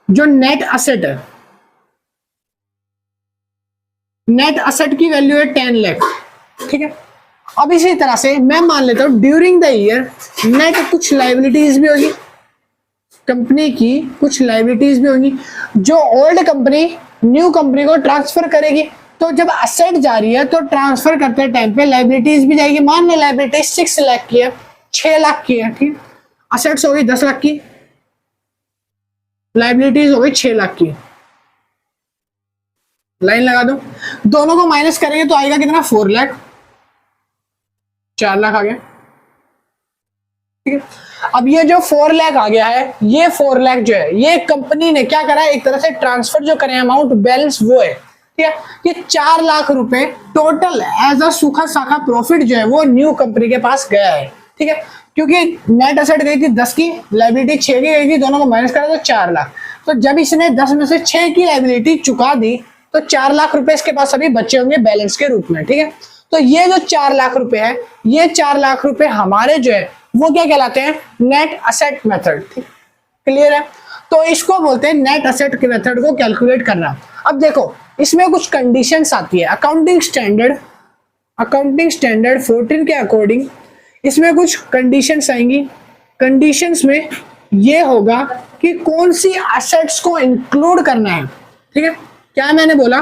जो नेट एसेट है, नेट एसेट की वैल्यू है 10 लाख। ठीक है, अब इसी तरह से मैं मान लेता हूं ड्यूरिंग द ईयर नेट कुछ लाइबिलिटीज भी होगी, कंपनी की कुछ लाइबिलिटीज भी होंगी जो ओल्ड कंपनी न्यू कंपनी को ट्रांसफर करेगी। तो जब असेट जा रही है तो ट्रांसफर करते टाइम पे लाइबिलिटीज भी जाएगी। मान लो लाइबिलिटी 6 लाख की है, 6 लाख की है, ठीक, असेट्स हो गई 10 लाख की, लाइबिलिटीज हो गई 6 लाख की। लाइन लगा दो, दोनों को माइनस करेंगे तो आएगा कितना, 4 लाख, 4 लाख आ गया। ठीक है, अब ये जो 4 लाख आ गया है, ये 4 लाख जो है ये कंपनी ने क्या करा है, एक तरह से ट्रांसफर जो करें अमाउंट बैलेंस वो है। ठीक है, ये 4 लाख रुपए टोटल एज अ सूखा साखा प्रॉफिट जो है वो न्यू कंपनी के पास गया है। ठीक है, क्योंकि नेट एसेट गई थी 10 की, लाइबिलिटी 6 की गई थी, दोनों को माइनस करा तो 4 लाख। तो जब इसने 10 में से 6 की लाइबिलिटी चुका दी तो 4 लाख रुपए इसके पास अभी बचे होंगे बैलेंस के रूप में। ठीक है, तो ये जो 4 लाख रुपए है, ये 4 लाख रुपए हमारे जो है वो क्या कहलाते हैं, नेट एसेट मेथड। ठीक, क्लियर है, तो इसको बोलते हैं नेट एसेट के मेथड को कैलकुलेट करना। अब देखो इसमें कुछ कंडीशंस आती है, अकाउंटिंग स्टैंडर्ड 14 के अकॉर्डिंग इसमें कुछ कंडीशंस आएंगी। कंडीशंस में ये होगा कि कौन सी एसेट्स को इंक्लूड करना है। ठीक है, क्या मैंने बोला,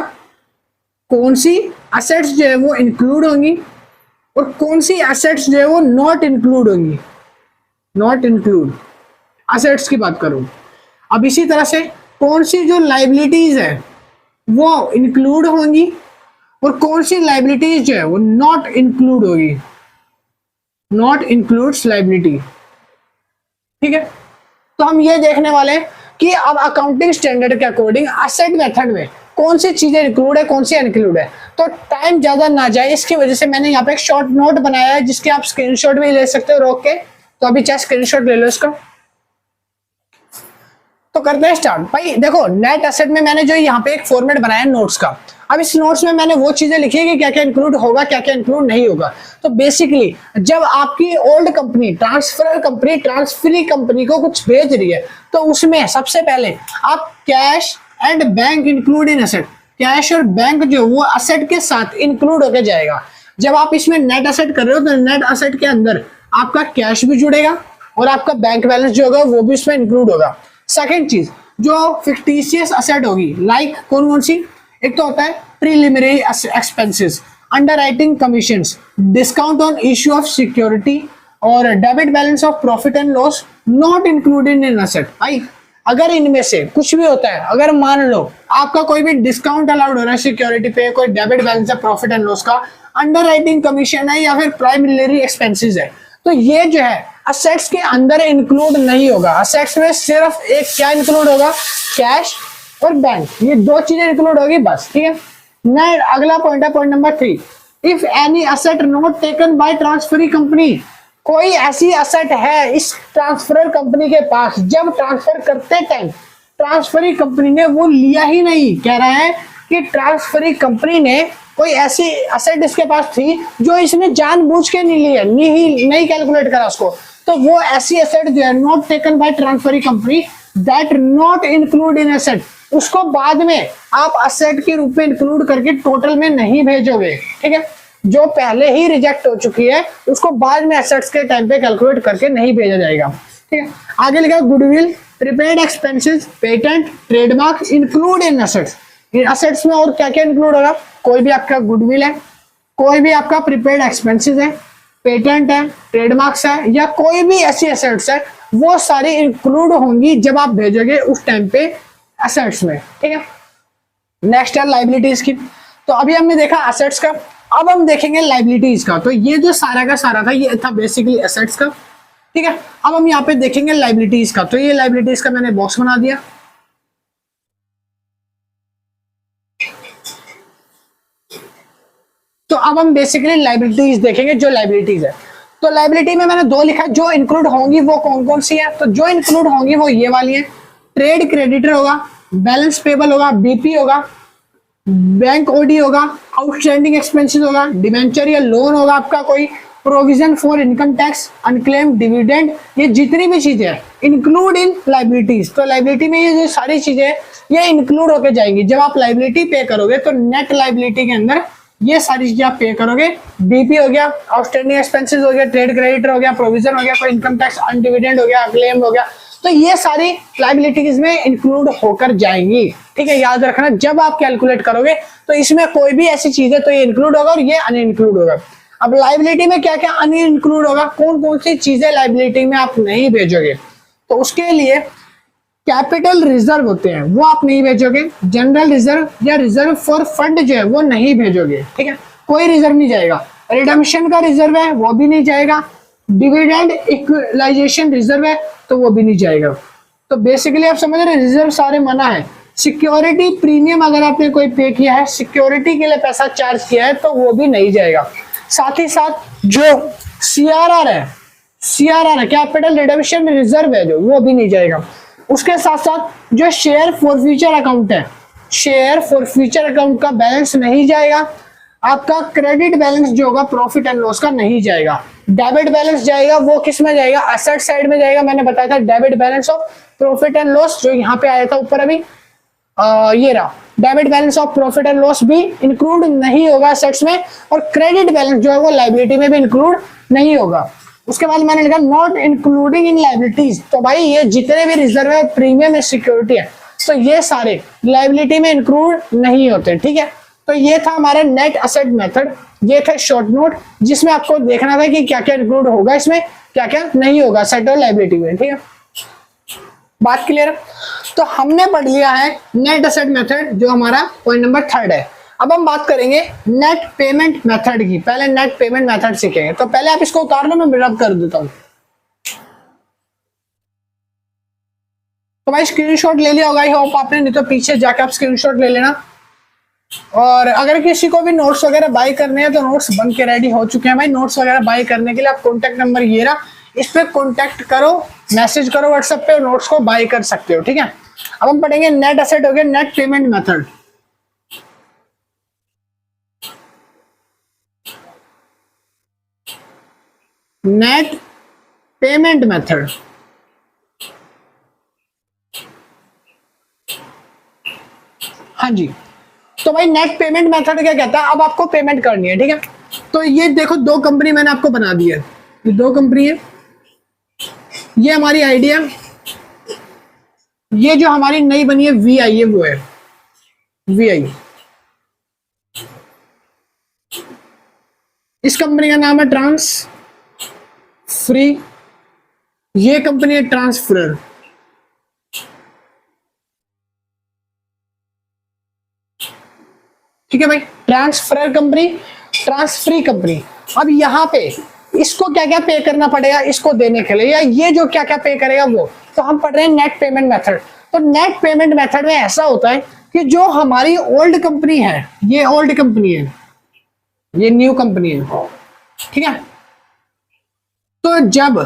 कौन सी एसेट्स जो है वो इंक्लूड होंगी और कौन सी एसेट्स जो है वो नॉट इंक्लूड होंगी। नॉट इंक्लूड एसेट्स की बात करूं। अब इसी तरह से कौन सी जो लाइबिलिटीज है वो इंक्लूड होंगी और कौन सी लाइबिलिटीज जो है वो नॉट इंक्लूड होगी। Not includes liability. ठीक है, तो हम ये देखने वाले हैं कि अब अकाउंटिंग स्टैंडर्ड के अकॉर्डिंग एसेट मेथड में कौन सी चीजें इंक्लूड है, कौन सी अनइंक्लूड है। तो टाइम ज्यादा ना जाए इसकी वजह से मैंने यहाँ पे एक शॉर्ट नोट बनाया है जिसके आप स्क्रीनशॉट भी ले सकते हो रोक के। तो अभी चाहे स्क्रीनशॉट ले लो इसका। तो करते हैं स्टार्ट। भाई देखो नेट एसेट में मैंने जो यहाँ पे एक फॉर्मेट बनाया है नोट्स का। अब इस नोट्स में मैंने वो चीजें लिखी है कि क्या क्या इंक्लूड होगा, क्या क्या इंक्लूड नहीं होगा। तो बेसिकली जब आपकी ओल्ड कंपनी ट्रांसफरी कंपनी को कुछ भेज रही है तो उसमें सबसे पहले आप cash and bank include in asset, cash और बैंक जो वो एसेट के साथ इंक्लूड होके जाएगा। जब आप इसमें नेट एसेट कर रहे हो तो नेट एसेट के अंदर आपका कैश भी जुड़ेगा और आपका बैंक बैलेंस जो होगा वो भी इसमें इंक्लूड होगा। सेकेंड चीज जो फिक्टिशियस एसेट होगी, लाइक कौन कौन सी, एक तो होता है preliminary expenses, underwriting commissions, discount on issue of security or debit balance of profit and loss not included in asset. भाई अगर इनमें से कुछ भी होता है, अगर मान लो आपका कोई भी डिस्काउंट अलाउड हो रहा है सिक्योरिटी पे, कोई डेबिट बैलेंस है प्रॉफिट एंड लॉस का, अंडरराइटिंग कमीशन है या फिर प्राइमरी एक्सपेंसेस है, तो ये जो है असेट्स के अंदर इंक्लूड नहीं होगा। असेट्स में सिर्फ एक क्या इंक्लूड होगा, कैश और बैंक, ये दो चीजें इंक्लूड होगी बस। ठीक है, नेक्स्ट अगला पॉइंट है point number 3, if any asset not taken by transferee company, कोई ऐसी असेट है इस ट्रांसफर कंपनी के पास जब ट्रांसफर करते टाइम ट्रांसफरी कंपनी ने वो लिया ही नहीं। कह रहा है कि ट्रांसफरी कंपनी ने कोई ऐसी असेट इसके पास थी जो इसने जानबूझ के नहीं ली है, नहीं कैलकुलेट करा उसको, तो वो ऐसी असेट जो है not taken by transferee company that not include in asset, उसको बाद में आप असेट के रूप में इंक्लूड करके टोटल में नहीं भेजोगे। ठीक है, जो पहले ही रिजेक्ट हो चुकी है उसको बाद में एसेट्स के टाइम पे कैलकुलेट करके नहीं भेजा जाएगा। ठीक है, आगे लिखा goodwill, prepaid expenses, patent, trademark include in assets. In assets में और क्या क्या इंक्लूड होगा? कोई भी आपका गुडविल है, कोई भी आपका प्रीपेड एक्सपेंसेस है, पेटेंट है, ट्रेडमार्क्स है, या कोई भी ऐसी एसेट्स है, वो सारी इंक्लूड होंगी जब आप भेजोगे उस टाइम पे एसेट्स में। ठीक है, नेक्स्ट है लाइबिलिटीज की। तो अभी हमने देखा एसेट्स का, अब हम देखेंगे लाइबिलिटीज का। तो ये जो सारा का सारा था ये था बेसिकली एसेट्स का। ठीक है, अब हम यहाँ पे देखेंगे लाइबिलिटीज का। तो ये लाइबिलिटीज का मैंने बॉक्स बना दिया। तो अब हम बेसिकली लाइबिलिटीज देखेंगे, जो लाइबिलिटीज है। तो लाइबिलिटी में मैंने दो लिखा, जो इंक्लूड होंगी वो कौन कौन सी है? तो जो इंक्लूड होंगी वो ये वाली है, ट्रेड क्रेडिटर होगा, बैलेंस पेबल होगा, बीपी होगा, बैंक ओडी होगा, आउटस्टैंडिंग एक्सपेंसेस होगा, डिबेंचर या लोन होगा आपका कोई, provision for income tax, unclaimed dividend, ये जितनी भी चीजें हैं इंक्लूड इन लाइबिलिटीज। तो लाइबिलिटी में ये जो सारी चीजें हैं ये इंक्लूड होके जाएंगी। जब आप लाइबिलिटी पे करोगे तो नेट लाइबिलिटी के अंदर ये सारी चीजें आप पे करोगे। बीपी हो गया, आउटस्टैंडिंग एक्सपेंसेस हो गया, ट्रेड क्रेडिटर हो गया, प्रोविजन हो गया, कोई इनकम टैक्स अनडिविडेंड हो गया, क्लेम हो गया, तो ये सारी लाइबिलिटीज में इंक्लूड होकर जाएंगी। ठीक है, याद रखना जब आप कैलकुलेट करोगे तो इसमें कोई भी ऐसी चीज है तो ये इंक्लूड होगा और ये अनइंक्लूड होगा। अब लाइबिलिटी में क्या क्या अनइंक्लूड होगा, कौन कौन सी चीजें लाइबिलिटी में आप नहीं भेजोगे? तो उसके लिए कैपिटल रिजर्व होते हैं वो आप नहीं भेजोगे, जनरल रिजर्व या रिजर्व फॉर फंड जो है वो नहीं भेजोगे। ठीक है, कोई रिजर्व नहीं जाएगा। रिडम्पशन का रिजर्व है वो भी नहीं जाएगा, डिविडेंड इक्वलाइजेशन रिजर्व है तो वो भी नहीं जाएगा। तो बेसिकली आप समझ रहे, रिजर्व सारे मना है। सिक्योरिटी प्रीमियम अगर आपने कोई पे किया है, सिक्योरिटी के लिए पैसा चार्ज किया है तो वो भी नहीं जाएगा। साथ ही साथ जो सीआरआर है कैपिटल रिडम्पशन रिजर्व है जो, वो भी नहीं जाएगा। उसके साथ साथ जो शेयर फॉर फ्यूचर अकाउंट है, शेयर फॉर फ्यूचर अकाउंट का बैलेंस नहीं जाएगा। आपका क्रेडिट बैलेंस जो होगा प्रॉफिट एंड लॉस का नहीं जाएगा। डेबिट बैलेंस जाएगा, वो किस में जाएगा? एसेट साइड में जाएगा। मैंने बताया था debit balance of profit and loss जो यहाँ पे आया था ऊपर अभी, ये रहा। Debit balance of profit and loss भी इंक्लूड नहीं होगा एसेट्स में, और क्रेडिट बैलेंस जो है वो लाइबिलिटी में भी इंक्लूड नहीं होगा। उसके बाद मैंने लिखा नॉट इंक्लूडिंग इन लाइबिलिटीज। तो भाई ये जितने भी रिजर्व है, प्रीमियम है, सिक्योरिटी है, तो ये सारे लाइबिलिटी में इंक्लूड नहीं होते। ठीक है, तो ये था हमारा नेट असेट मेथड। ये था शॉर्ट नोट जिसमें आपको देखना था कि क्या क्या इंक्लूड होगा इसमें, क्या क्या नहीं होगा असेट और लाइबिलिटी में। ठीक है, बात क्लियर? तो हमने पढ़ लिया है नेट असेट मेथड जो हमारा पॉइंट नंबर 3 है। अब हम बात करेंगे नेट पेमेंट मेथड की। पहले नेट पेमेंट मेथड सीखेंगे, तो पहले आप इसको उतार लो, मैं रब कर देता हूं। तो भाई स्क्रीनशॉट ले लिया होगा, आई होप आपने, नहीं तो पीछे जाके आप स्क्रीनशॉट ले लेना। और अगर किसी को भी नोट्स वगैरह बाय करने हैं तो नोट्स बन के रेडी हो चुके हैं भाई। नोट्स वगैरह बाय करने के लिए आप कॉन्टैक्ट नंबर ये रहा, इस पे कॉन्टैक्ट करो, मैसेज करो व्हाट्सएप पे और नोट्स को बाय कर सकते हो। ठीक है, अब हम पढ़ेंगे नेट असेट हो गया net payment method. Net payment method, हाँ जी। तो भाई नेट पेमेंट मेथड क्या कहता है? अब आपको पेमेंट करनी है। ठीक है, तो ये देखो दो कंपनी मैंने आपको बना दी है, ये दो कंपनी है, ये हमारी आईडी है, ये जो हमारी नई बनी है VI है, वो है VI। इस कंपनी का नाम है ट्रांस फ्री, ये कंपनी है ट्रांसफरर। ठीक है भाई, ट्रांसफरर कंपनी, ट्रांसफ्री कंपनी। अब यहाँ पे इसको क्या क्या पे करना पड़ेगा इसको देने के लिए, या ये जो क्या क्या पे करेगा वो, तो हम पढ़ रहे हैं नेट पेमेंट मेथड। तो नेट पेमेंट मेथड में ऐसा होता है कि जो हमारी ओल्ड कंपनी है, ये ओल्ड कंपनी है, ये न्यू कंपनी है। ठीक है, तो जब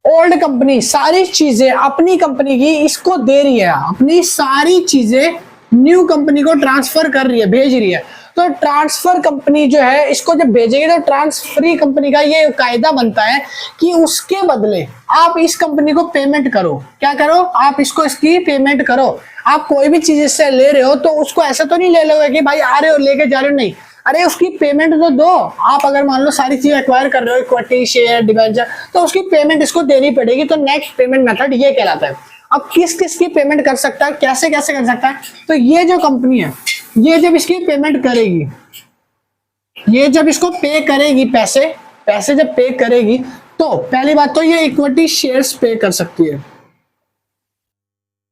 ओल्ड कंपनी सारी चीजें अपनी कंपनी की इसको दे रही है, अपनी सारी चीजें न्यू कंपनी को ट्रांसफर कर रही है, भेज रही है, तो ट्रांसफर कंपनी जो है इसको जब भेजेगी तो ट्रांसफरी कंपनी का ये कायदा बनता है कि उसके बदले आप इस कंपनी को पेमेंट करो। क्या करो? आप इसको इसकी पेमेंट करो। आप कोई भी चीज इससे ले रहे हो तो उसको ऐसा तो नहीं ले लोगे कि भाई आ रहे हो लेके जा रहे हो, नहीं, अरे उसकी पेमेंट तो दो। आप अगर मान लो सारी चीज एक्वायर कर रहे हो, इक्विटी, शेयर, डिबेंचर, तो उसकी पेमेंट इसको देनी पड़ेगी। तो नेक्स्ट पेमेंट मेथड ये कहलाता है। अब किस किस की पेमेंट कर सकता है, कैसे कैसे कर सकता है, तो ये जो कंपनी है ये जब इसकी पेमेंट करेगी, ये जब इसको पे करेगी, पैसे जब पे करेगी, तो पहली बात तो ये इक्विटी शेयर्स पे कर सकती है।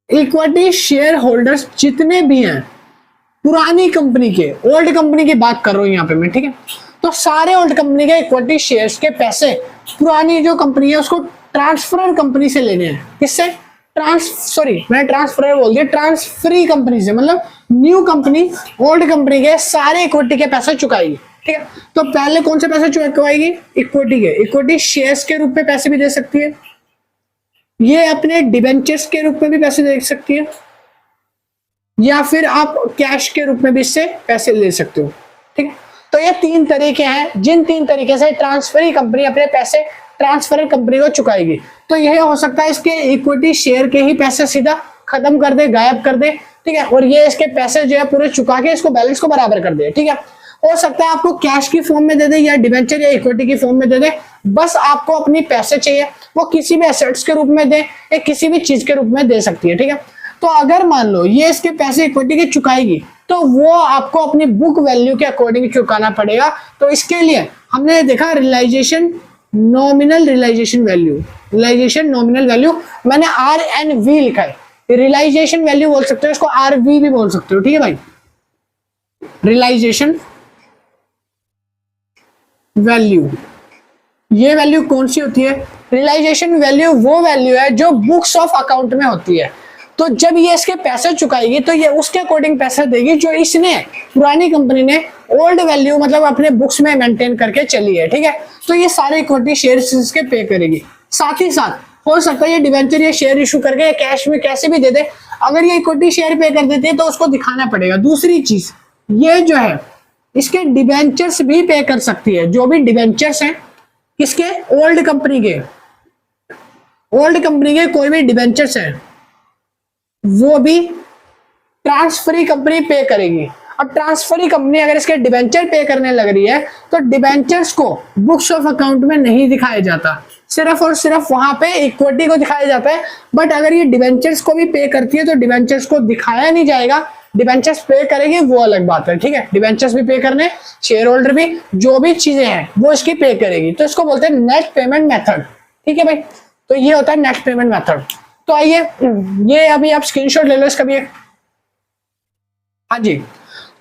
इक्विटी शेयर होल्डर्स जितने भी हैं पुरानी कंपनी के, ओल्ड कंपनी की बात कर रहा हूं यहां पे मैं, ठीक है, तो सारे ओल्ड कंपनी के इक्विटी शेयर्स के पैसे पुरानी जो कंपनी है उसको ट्रांसफर कंपनी से लेने हैं। किससे? मैं ट्रांसफर बोल दिया, ट्रांसफरी कंपनी से, मतलब न्यू कंपनी ओल्ड कंपनी के सारे इक्विटी के पैसे चुकाएगी। ठीक है, तो पहले कौन से पैसे चुकाएगी? इक्विटी के, इक्विटी शेयर्स के रूप में पैसे भी दे सकती है, ये अपने डिबेंचर्स के रूप में भी पैसे दे सकती है, या फिर आप कैश के रूप में भी इससे पैसे ले सकते हो। ठीक है, तो ये तीन तरीके हैं जिन तीन तरीके से ट्रांसफरी कंपनी अपने पैसे ट्रांसफर कंपनी को चुकाएगी। तो यह हो सकता है इसके इक्विटी शेयर के ही पैसे सीधा खत्म कर दे, गायब कर दे। ठीक है, और ये इसके पैसे जो है पूरे चुका के इसको बैलेंस को बराबर कर दे। ठीक है, हो सकता है आपको कैश की फॉर्म में दे दे, या डिबेंचर या इक्विटी की फॉर्म में दे दे। बस आपको अपनी पैसे चाहिए, वो किसी भी एसेट्स के रूप में दे या किसी भी चीज के रूप में दे सकती है। ठीक है, तो अगर मान लो ये इसके पैसे इक्विटी के चुकाएगी, तो वो आपको अपनी बुक वैल्यू के अकॉर्डिंग चुकाना पड़ेगा। तो इसके लिए हमने देखा realisation, nominal realisation value, realisation nominal value, मैंने RNV लिखा है, रियलाइजेशन वैल्यू बोल सकते हो, इसको RV भी बोल सकते हो। ठीक है भाई, रियलाइजेशन वैल्यू, ये वैल्यू कौन सी होती है? रियलाइजेशन वैल्यू वो वैल्यू है जो बुक्स ऑफ अकाउंट में होती है। तो जब ये इसके पैसे चुकाएगी तो ये उसके अकॉर्डिंग पैसे देगी जो इसने, पुरानी कंपनी ने ओल्ड वैल्यू मतलब अपने बुक्स में मेंटेन करके चली है। ठीक है, तो ये सारे इक्विटी शेयर्स इसके पे करेगी। साथ ही साथ हो सकता है ये डिवेंचर या शेयर इशू करके कैश में कैसे भी दे दे। अगर ये इक्विटी शेयर पे कर देते हैं तो उसको दिखाना पड़ेगा। दूसरी चीज, ये जो है इसके डिवेंचर्स भी पे कर सकती है। जो भी डिवेंचर्स हैं किसके? ओल्ड कंपनी के, ओल्ड कंपनी के कोई भी डिवेंचर्स हैं वो भी ट्रांसफरी कंपनी पे करेगी। अब ट्रांसफरी कंपनी अगर इसके डिवेंचर पे करने लग रही है तो डिवेंचर्स को बुक्स ऑफ अकाउंट में नहीं दिखाया जाता, सिर्फ और सिर्फ वहां पे इक्विटी को दिखाया जाता है। बट अगर ये डिवेंचर्स को भी पे करती है तो डिवेंचर्स को दिखाया नहीं जाएगा, डिवेंचर्स पे करेगी वो अलग बात है। ठीक है, डिवेंचर्स भी पे करने, शेयर होल्डर भी, जो भी चीजें हैं वो इसकी पे करेगी। तो इसको बोलते हैं नेट पेमेंट मेथड। ठीक है भाई, तो ये होता है नेट पेमेंट मेथड। तो आइए ये अभी आप स्क्रीनशॉट ले लो इसका भी एक। हाँ जी,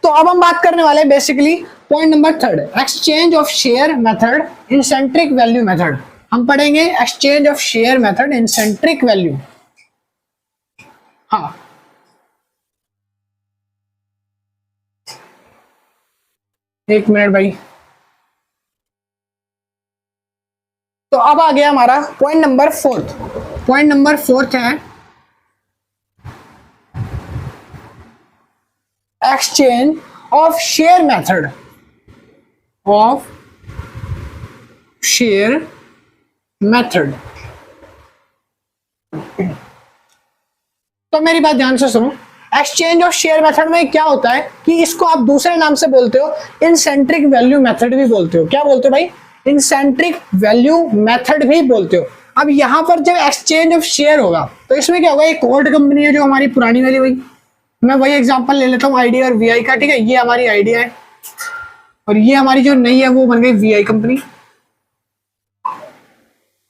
तो अब हम बात करने वाले हैं basically point number 3, exchange of share method, इंसेंट्रिक वैल्यू मेथड। हम पढ़ेंगे एक्सचेंज ऑफ शेयर मेथड, इंसेंट्रिक वैल्यू। हाँ, एक मिनट भाई। तो अब आ गया हमारा पॉइंट नंबर 4। पॉइंट नंबर 4 है exchange of share method, of share method. तो मेरी बात ध्यान से सुनो, एक्सचेंज ऑफ शेयर मेथड में क्या होता है कि इसको आप दूसरे नाम से बोलते हो, इंसेंट्रिक वैल्यू मेथड भी बोलते हो। क्या बोलते हो भाई? इंसेंट्रिक वैल्यू मेथड भी बोलते हो। अब यहां पर जब एक्सचेंज ऑफ शेयर होगा तो इसमें क्या होगा, एक ओल्ड कंपनी है जो हमारी पुरानी वाली, वही मैं वही एग्जांपल ले लेता हूँ आईडिया और वीआई का। ठीक है, ये हमारी आइडिया है और ये हमारी जो नई है वो बन गई वीआई कंपनी।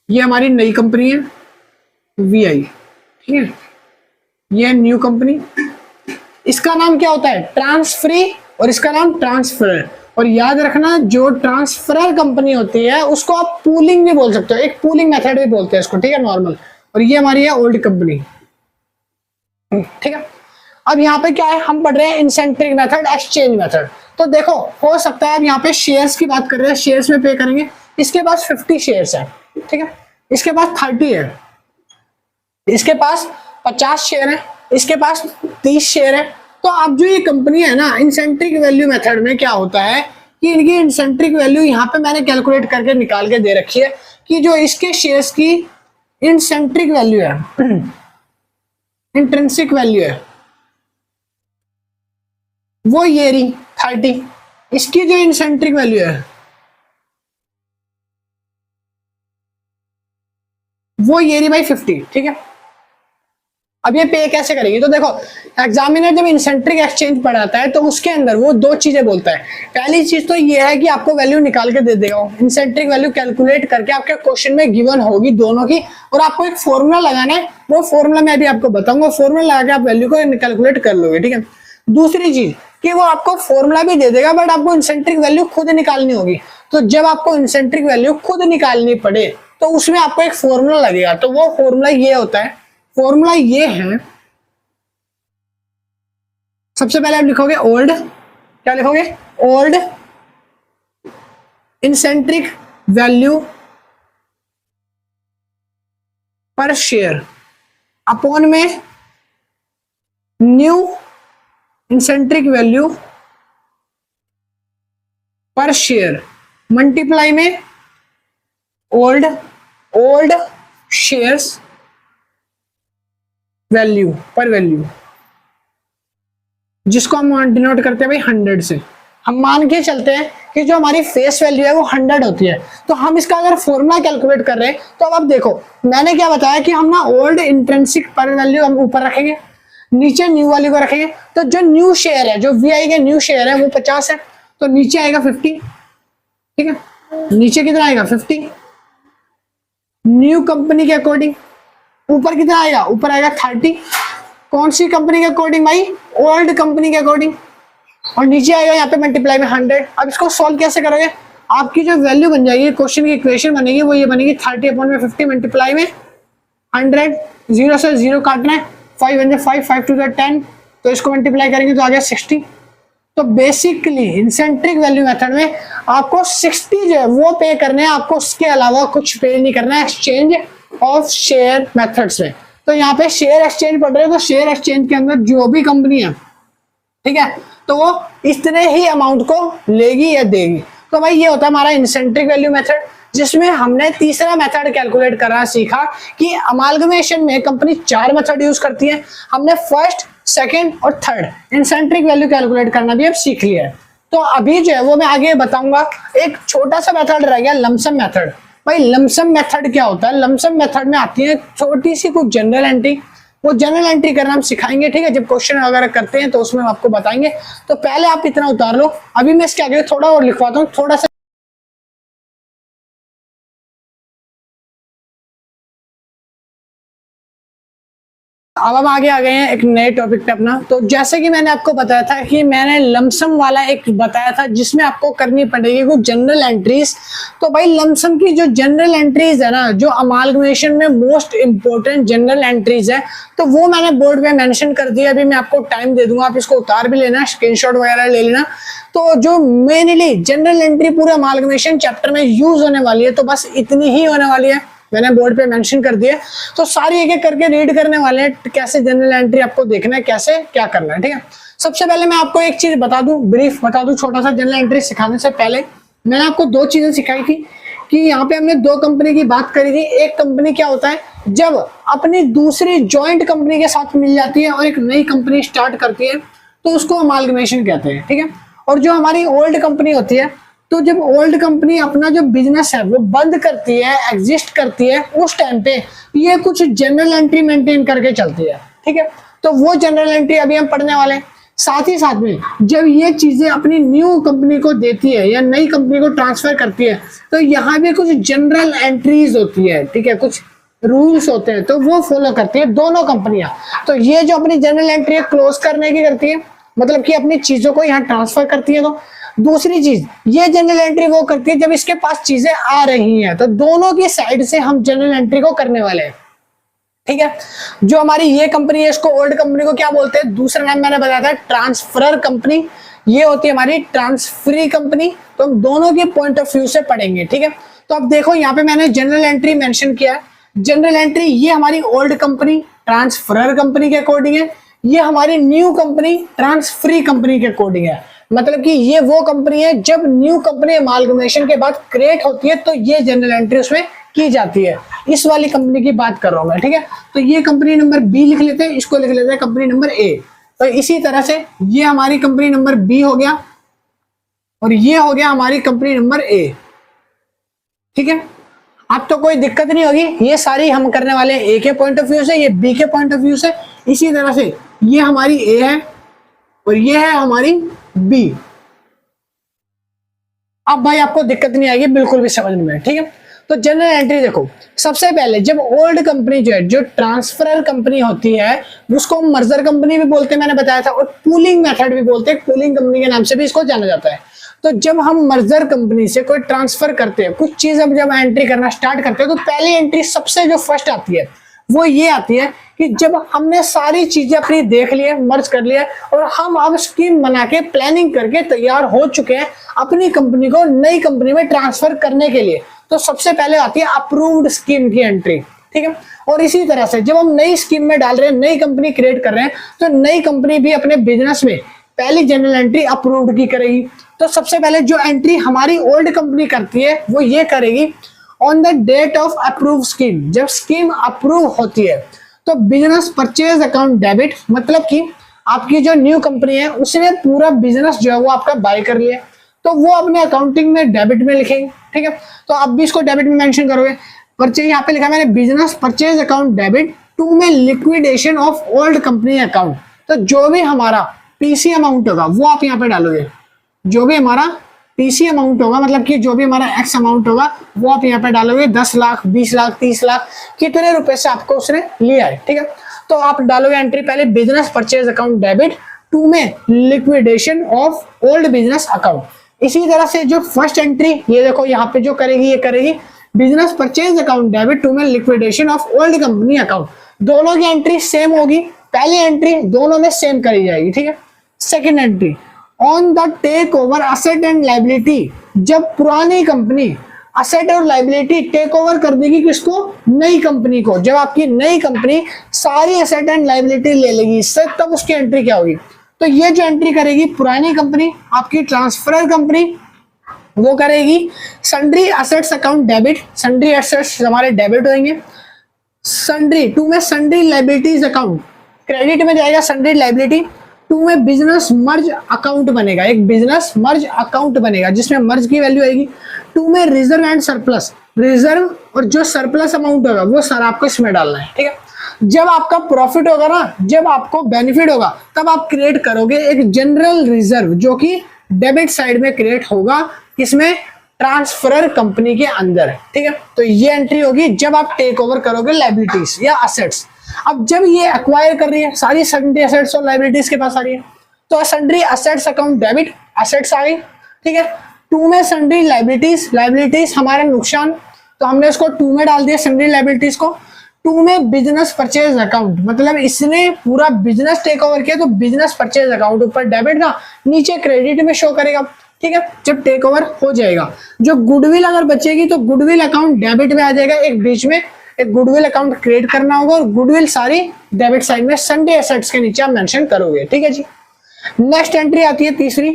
ये हमारी नई कंपनी है वीआई। ठीक है, ये न्यू कंपनी, इसका नाम क्या होता है? ट्रांसफरी, और इसका नाम ट्रांसफर। और याद रखना जो ट्रांसफरर कंपनी होती है उसको आप पूलिंग भी बोल सकते हो, एक पूलिंग मेथड भी बोलते हैं इसको। ठीक है, नॉर्मल। और ये हमारी है ओल्ड कंपनी। ठीक है, अब यहाँ पे क्या है, हम पढ़ रहे हैं इंसेंट्रिक मेथड, एक्सचेंज मेथड। तो देखो हो सकता है अब यहाँ पे शेयर्स की बात कर रहे हैं, शेयर्स में पे करेंगे। इसके पास 50 शेयर्स है। ठीक है, इसके पास 30 है, इसके पास 50 शेयर है, इसके पास 30 शेयर है। तो अब जो ये कंपनी है ना, इंसेंट्रिक वैल्यू मेथड में क्या होता है कि इनकी इंसेंट्रिक वैल्यू यहाँ पे मैंने कैलकुलेट करके निकाल के दे रखी है कि जो इसके शेयर्स की इंसेंट्रिक वैल्यू है, इंट्रिंसिक वैल्यू है, वो ये रही 30। इसकी जो इंसेंट्रिक वैल्यू है वो ये रही भाई 50, ठीक है। अब ये पे कैसे करेगी, तो देखो एग्जामिनर जब इंसेंट्रिक एक्सचेंज पढ़ाता है तो उसके अंदर वो दो चीजें बोलता है। पहली चीज तो ये है कि आपको वैल्यू निकाल के दे देगा, इंसेंट्रिक वैल्यू कैलकुलेट करके आपके क्वेश्चन में गिवन होगी दोनों की, और आपको एक फॉर्मूला लगाना है, वो फॉर्मूला मैं अभी आपको बताऊंगा, फॉर्मूला लगा के आप वैल्यू को कैलकुलेट कर लोगे, ठीक है। दूसरी चीज कि वो आपको फॉर्मूला भी दे देगा बट आपको इंसेंट्रिक वैल्यू खुद निकालनी होगी। तो जब आपको इंसेंट्रिक वैल्यू खुद निकालनी पड़े तो उसमें आपको एक फॉर्मूला लगेगा, तो वो फॉर्मूला ये होता है, फॉर्मूला ये है, सबसे पहले आप लिखोगे ओल्ड, क्या लिखोगे, ओल्ड इंसेंट्रिक वैल्यू पर शेयर अपॉन में न्यू इंसेंट्रिक वैल्यू पर शेयर मल्टीप्लाई में ओल्ड शेयर्स वैल्यू पर वैल्यू, जिसको हम डिनोट करते हैं भाई 100 से। हम मान के चलते हैं कि जो हमारी फेस वैल्यू है वो 100 होती है, तो हम इसका अगर फॉर्मूला कैलकुलेट कर रहे हैं तो अब आप देखो मैंने क्या बताया कि हम ना ओल्ड इंट्रिंसिक पर वैल्यू हम ऊपर रखेंगे, नीचे न्यू वाली को रखेंगे। तो जो न्यू शेयर है, जो वीआई के न्यू शेयर है वो 50 है, तो नीचे आएगा 50, ठीक है। नीचे कितना आएगा 50 न्यू कंपनी के अकॉर्डिंग, ऊपर कितना आएगा, ऊपर आएगा 30 कौन सी कंपनी के अकॉर्डिंग भाई, ओल्ड कंपनी के अकॉर्डिंग, और नीचे आएगा यहाँ पे मल्टीप्लाई में 100। अब इसको सॉल्व कैसे करोगे, आपकी जो वैल्यू बन जाएगी, क्वेश्चन की इक्वेशन बनेगी वो ये बनेगी 30 अपॉन में 50 मल्टीप्लाई में 100, 0 से 0 काटना है, 5 1 5 5 2 10, तो इसको मल्टीप्लाई करेंगे तो आ गया 60। तो बेसिकली इंसेंट्रिक वैल्यू मेथड में आपको 60 जो है वो पे करने हैं, आपको उसके अलावा कुछ पे नहीं करना है एक्सचेंज ऑफ शेयर मेथड्स में। तो यहाँ पे शेयर एक्सचेंज पढ़ रहे हैं, तो शेयर एक्सचेंज के अंदर जो भी कंपनी है, ठीक है, तो वो इतने ही अमाउंट को लेगी या देगी। तो भाई ये होता है हमारा इंसेंट्रिक वैल्यू मेथड, जिसमें हमने तीसरा मेथड कैलकुलेट करना सीखा कि अमालगमेशन में कंपनी 4 मेथड यूज करती है। हमने फर्स्ट, सेकंड और थर्ड इंसेंट्रिक वैल्यू कैलकुलेट करना भी अब सीख लिया है। तो अभी जो है वो मैं आगे बताऊंगा। एक छोटा सा मेथड रह गया, लमसम मेथड। भाई लमसम मेथड क्या होता है, लमसम मेथड में आती है छोटी सी कुछ जनरल एंट्री, वो जनरल एंट्री करना हम सिखाएंगे, ठीक है। जब क्वेश्चन वगैरह करते हैं तो उसमें हम आपको बताएंगे। तो पहले आप इतना उतार लो, अभी मैं इसके आगे थोड़ा और लिखवाता हूँ, थोड़ा सा। अब हम आगे आ गए हैं एक नए टॉपिक पे अपना। तो जैसे कि मैंने आपको बताया था कि मैंने लमसम वाला एक बताया था जिसमें आपको करनी पड़ेगी कुछ जनरल एंट्रीज। तो भाई लमसम की जो जनरल एंट्रीज है ना, जो अमालगमेशन में मोस्ट इंपोर्टेंट जनरल एंट्रीज है, तो वो मैंने बोर्ड पे मेंशन कर दिया। अभी मैं आपको टाइम दे दूंगा, आप इसको उतार भी लेना, स्क्रीनशॉट वगैरह ले लेना। तो जो मेनली जनरल एंट्री पूरे अमालगमेशन चैप्टर में यूज होने वाली है, तो बस इतनी ही होने वाली है, मैंने बोर्ड पे मेंशन कर दिया। तो सारी एक एक करके रीड करने वाले हैं, कैसे जनरल एंट्री आपको देखना है, कैसे क्या करना है, ठीक है। सबसे पहले मैं आपको एक चीज बता दूं, ब्रीफ बता दूं छोटा सा। जनरल एंट्री सिखाने से पहले मैंने आपको 2 चीजें सिखाई थी कि यहाँ पे हमने 2 कंपनी की बात करी थी। एक कंपनी क्या होता है, जब अपनी दूसरी ज्वाइंट कंपनी के साथ मिल जाती है और एक नई कंपनी स्टार्ट करती है, तो उसको अमालगमेशन कहते हैं, ठीक है। और जो हमारी ओल्ड कंपनी होती है, तो जब ओल्ड कंपनी अपना जो बिजनेस है वो बंद करती है, एग्जिस्ट करती है, उस टाइम पे ये कुछ जनरल एंट्री मेंटेन करके चलती है, ठीक है। तो वो जनरल एंट्री अभी हम पढ़ने वाले हैं। साथ ही साथ में जब ये चीजें अपनी न्यू कंपनी को देती है या नई कंपनी को ट्रांसफर करती है, तो यहाँ भी कुछ जनरल एंट्रीज होती है, ठीक है, कुछ रूल्स होते हैं, तो वो फॉलो करती है दोनों कंपनियां। तो ये जो अपनी जनरल एंट्री क्लोज करने की करती है, मतलब कि अपनी चीजों को यहाँ ट्रांसफर करती है। तो दूसरी चीज, ये जनरल एंट्री वो करती है जब इसके पास चीजें आ रही हैं। तो दोनों की साइड से हम जनरल एंट्री को करने वाले हैं, ठीक है। जो हमारी ये कंपनी है, इसको ओल्ड कंपनी को क्या बोलते हैं, दूसरा नाम मैंने बताया था ट्रांसफरर कंपनी। ये होती है हमारी ट्रांसफरी कंपनी। तो हम दोनों के पॉइंट ऑफ व्यू से पढ़ेंगे, ठीक है। तो अब देखो यहाँ पे मैंने जनरल एंट्री मेंशन किया है। जनरल एंट्री ये हमारी ओल्ड कंपनी ट्रांसफरर कंपनी के अकॉर्डिंग है, ये हमारी न्यू कंपनी ट्रांसफरी कंपनी के अकॉर्डिंग है। मतलब कि ये वो कंपनी है जब न्यू कंपनी अमालगमेशन के बाद क्रिएट होती है, तो ये जनरल एंट्री उसमें की जाती है। इस वाली कंपनी की बात कर रहा हूं मैं, ठीक है। तो ये कंपनी नंबर बी लिख लेते हैं, इसको लिख लेते हैं कंपनी नंबर ए। तो इसी तरह से ये हमारी कंपनी नंबर बी हो गया, और ये हो गया हमारी कंपनी नंबर ए। ठीक है, अब तो कोई दिक्कत नहीं होगी, ये सारी हम करने वाले हैं ए के पॉइंट ऑफ व्यू से, ये बी के पॉइंट ऑफ व्यू से। इसी तरह से ये हमारी ए है और ये है हमारी बी। अब भाई आपको दिक्कत नहीं आएगी बिल्कुल भी समझ में। ठीक है, तो जनरल एंट्री देखो, सबसे पहले जब ओल्ड कंपनी जो है, जो ट्रांसफर कंपनी होती है, उसको हम मर्जर कंपनी भी बोलते हैं, मैंने बताया था, और पूलिंग मेथड भी बोलते हैं, पूलिंग कंपनी के नाम से भी इसको जाना जाता है। तो जब हम मर्जर कंपनी से कोई ट्रांसफर करते हैं, कुछ चीज अब जब एंट्री करना स्टार्ट करते हैं, तो पहली एंट्री सबसे जो फर्स्ट आती है वो ये आती है कि जब हमने सारी चीजें अपनी देख ली है, मर्ज कर लिया है, और हम अब स्कीम बना के प्लानिंग करके तैयार हो चुके हैं अपनी कंपनी को नई कंपनी में ट्रांसफर करने के लिए, तो सबसे पहले आती है अप्रूव्ड स्कीम की एंट्री। ठीक है, और इसी तरह से जब हम नई स्कीम में डाल रहे हैं, नई कंपनी क्रिएट कर रहे हैं, तो नई कंपनी भी अपने बिजनेस में पहली जनरल एंट्री अप्रूव्ड की करेगी। तो सबसे पहले जो एंट्री हमारी ओल्ड कंपनी करती है वो ये करेगी, on the date of approve scheme, जब स्कीम अप्रूव होती है तो बिजनेस परचेज अकाउंट डेबिट, मतलब कि आपकी जो न्यू कंपनी है उसने पूरा बिजनेस जो है वो आपका बाय कर लिया, तो वो अपने अकाउंटिंग में डेबिट में लिखेंगे। ठीक है, तो आप भी इसको डेबिट में मेंशन करोगे। परचेज यहाँ पे लिखा मैंने business purchase account debit to में liquidation of old company account, तो जो भी हमारा पीसी अमाउंट होगा वो आप यहाँ पे डालोगे, जो भी हमारा पीसी अमाउंट होगा, मतलब कि जो भी हमारा एक्स अमाउंट होगा वो आप यहाँ पे डालोगे, 10 लाख 20 लाख 30 लाख, कितने रुपए से आपको उसने लिया है। ठीक है, तो आप डालोगे एंट्री पहले business purchase account debit to में liquidation of old business account. इसी तरह से जो फर्स्ट एंट्री ये देखो यहाँ पे जो करेगी, ये करेगी business purchase account debit to में liquidation of old company account. दोनों की एंट्री सेम होगी, पहली एंट्री दोनों में सेम करी जाएगी। ठीक है, second entry on the take over asset and liability, जब पुरानी कंपनी असेट और लाइबिलिटी टेक ओवर कर देगी किसको, नई कंपनी को, जब आपकी नई कंपनी सारी असेट एंड लाइबिलिटी ले लेगी इससे, तब उसकी एंट्री क्या होगी, तो ये जो एंट्री करेगी पुरानी कंपनी, आपकी ट्रांसफर कंपनी, वो करेगी sundry assets account debit, sundry assets हमारे डेबिट होंगे, सन्ड्री टू में सन्ड्री लाइबिलिटीज अकाउंट क्रेडिट में जाएगा, सन्ड्री लाइबिलिटी टू में बिजनेस मर्ज अकाउंट बनेगा, एक बिजनेस मर्ज अकाउंट बनेगा जिसमें मर्ज की वैल्यू आएगी। टू में रिजर्व एंड सरप्लस, रिजर्व और जो सरप्लस अमाउंट होगा वो सर आपको इसमें डालना है। ठीक है, जब आपका प्रॉफिट होगा ना, जब आपको बेनिफिट होगा, तब आप क्रिएट करोगे एक जनरल रिजर्व जो कि डेबिट साइड में क्रिएट होगा, किसमें, ट्रांसफरर कंपनी के अंदर। ठीक है, तो ये एंट्री होगी जब आप टेक ओवर करोगे लाइबिलिटीज या असेट्स। अब जब ये एक्वायर कर रही है, सारी सन्ड्री असेट्स और लाइबिलिटीज के पास आ रही है, तो sundry assets account debit, assets आ गई। ठीक है, टू में सन्ड्री लाइबिलिटीज, लाइबिलिटीज हमारा नुकसान, तो हमने उसको टू में डाल दिया सन्ड्री लाइबिलिटीज को। टू में बिजनेस परचेज अकाउंट, मतलब इसने पूरा बिजनेस टेक ओवर किया, तो बिजनेस परचेज अकाउंट ऊपर डेबिट का, नीचे क्रेडिट में शो करेगा। ठीक है, जब टेक ओवर हो जाएगा, जो गुडविल अगर बचेगी तो गुडविल अकाउंट डेबिट में आ जाएगा, एक बीच में एक गुडविल अकाउंट क्रिएट करना होगा, और गुडविल सारी डेबिट साइड में सन्ड्री एसेट्स के नीचे आप मेंशन करोगे। ठीक है जी, नेक्स्ट एंट्री आती है तीसरी,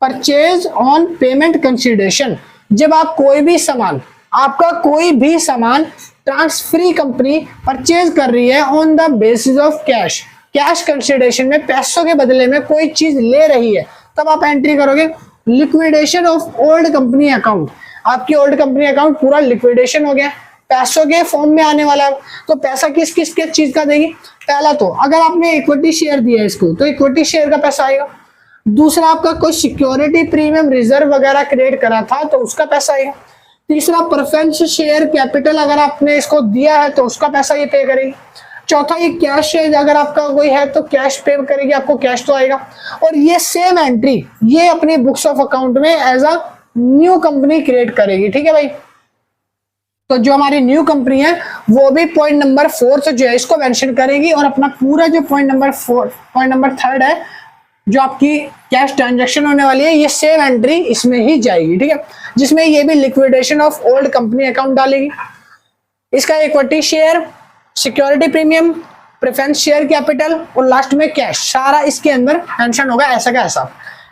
परचेज ऑन पेमेंट कंसिडरेशन, जब आप कोई भी सामान, आपका कोई भी सामान ट्रांसफरी कंपनी परचेज कर रही है on the basis of cash, cash consideration में पैसों के बदले में कोई चीज ले रही है, तब आप एंट्री करोगे liquidation of old company account, आपकी ओल्ड कंपनी अकाउंट पूरा लिक्विडेशन हो गया, पैसों के फॉर्म में आने वाला है, तो पैसा किस किस के चीज का देगी, पहला तो अगर आपने इक्विटी शेयर दिया है इसको, तो इक्विटी शेयर का पैसा आएगा। दूसरा आपका कोई सिक्योरिटी प्रीमियम रिजर्व वगैरह क्रिएट करा था तो उसका पैसा आएगा। तीसरा प्रेफरेंस शेयर कैपिटल अगर आपने इसको दिया है तो उसका पैसा ये पे करेगी। चौथा ये कैश शेयर अगर आपका कोई है तो कैश पे करेगी, आपको कैश तो आएगा। और ये सेम एंट्री ये अपनी बुक्स ऑफ अकाउंट में as a new company create करेगी। ठीक है भाई, तो जो हमारी न्यू कंपनी है वो भी पॉइंट नंबर 4 जो है इसको मेंशन करेगी, और अपना पूरा जो पॉइंट नंबर 3 है जो आपकी कैश ट्रांजैक्शन होने वाली है, ये सेम एंट्री इसमें ही जाएगी। ठीक है, जिसमें ये भी liquidation of old company account डालेगी, इसका equity share, security premium, preference share capital और लास्ट में कैश, सारा इसके अंदर मेंशन होगा ऐसा का ऐसा।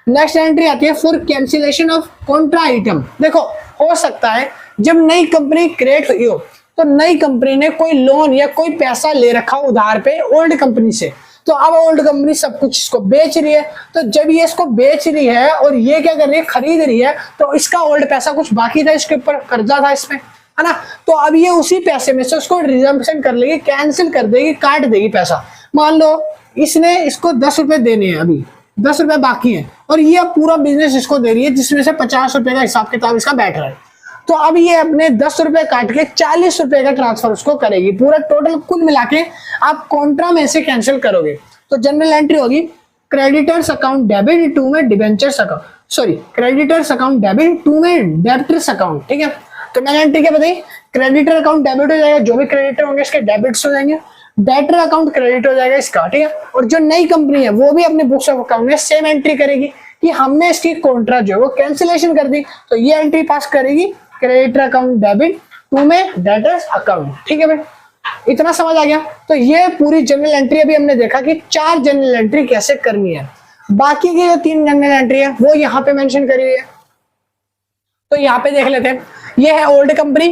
नेक्स्ट एंट्री आती है for cancellation of Contra item. देखो हो सकता है जब नई कंपनी क्रिएट हुई हो तो नई कंपनी ने कोई लोन या कोई पैसा ले रखा हो उधार पे ओल्ड कंपनी से, तो अब ओल्ड कंपनी सब कुछ इसको बेच रही है। तो जब ये इसको बेच रही है और ये क्या कर रही है, खरीद रही है, तो इसका ओल्ड पैसा कुछ बाकी था, इसके ऊपर कर्जा था इसमें, है ना। तो अब ये उसी पैसे में से उसको रिजम्पशन कर लेगी, कैंसिल कर देगी, काट देगी पैसा। मान लो इसने इसको 10 रुपए देने हैं, अभी 10 रुपए बाकी हैं, और ये अब पूरा बिजनेस इसको दे रही है, जिसमें से 50 रुपए का हिसाब किताब इसका बैठ रहा है। तो अब ये अपने 10 रुपए काट के 40 रुपए का ट्रांसफर उसको करेगी। पूरा टोटल कुल मिला के आप कॉन्ट्रा में से कैंसिल करोगे तो जनरल एंट्री होगी क्रेडिटर्स अकाउंट डेबिट टू में debentures account, sorry creditors account debit to में डेबिटर्स अकाउंट, ठीक है। तो मैंने एंट्री क्या बताई, क्रेडिटर अकाउंट डेबिट हो जाएगा, जो भी क्रेडिटर होंगे इसके डेबिट्स हो जाएंगे, डेटर अकाउंट क्रेडिट हो जाएगा इसका, ठीक है। और जो नई कंपनी है वो भी अपने बुक्स ऑफ अकाउंट में सेम एंट्री करेगी कि हमने इसकी कॉन्ट्रा जो है वो कैंसिलेशन कर दी, तो ये एंट्री पास करेगी क्रेडिटर अकाउंट डेबिट टू में डेटर्स अकाउंट, ठीक है भाई, इतना समझ आ गया। तो ये पूरी जनरल एंट्री अभी हमने देखा कि 4 जनरल एंट्री कैसे करनी है। बाकी की जो 3 जनरल एंट्री है वो यहाँ पे मेंशन करी हुई है, तो यहाँ पे देख लेते हैं। ये है ओल्ड कंपनी,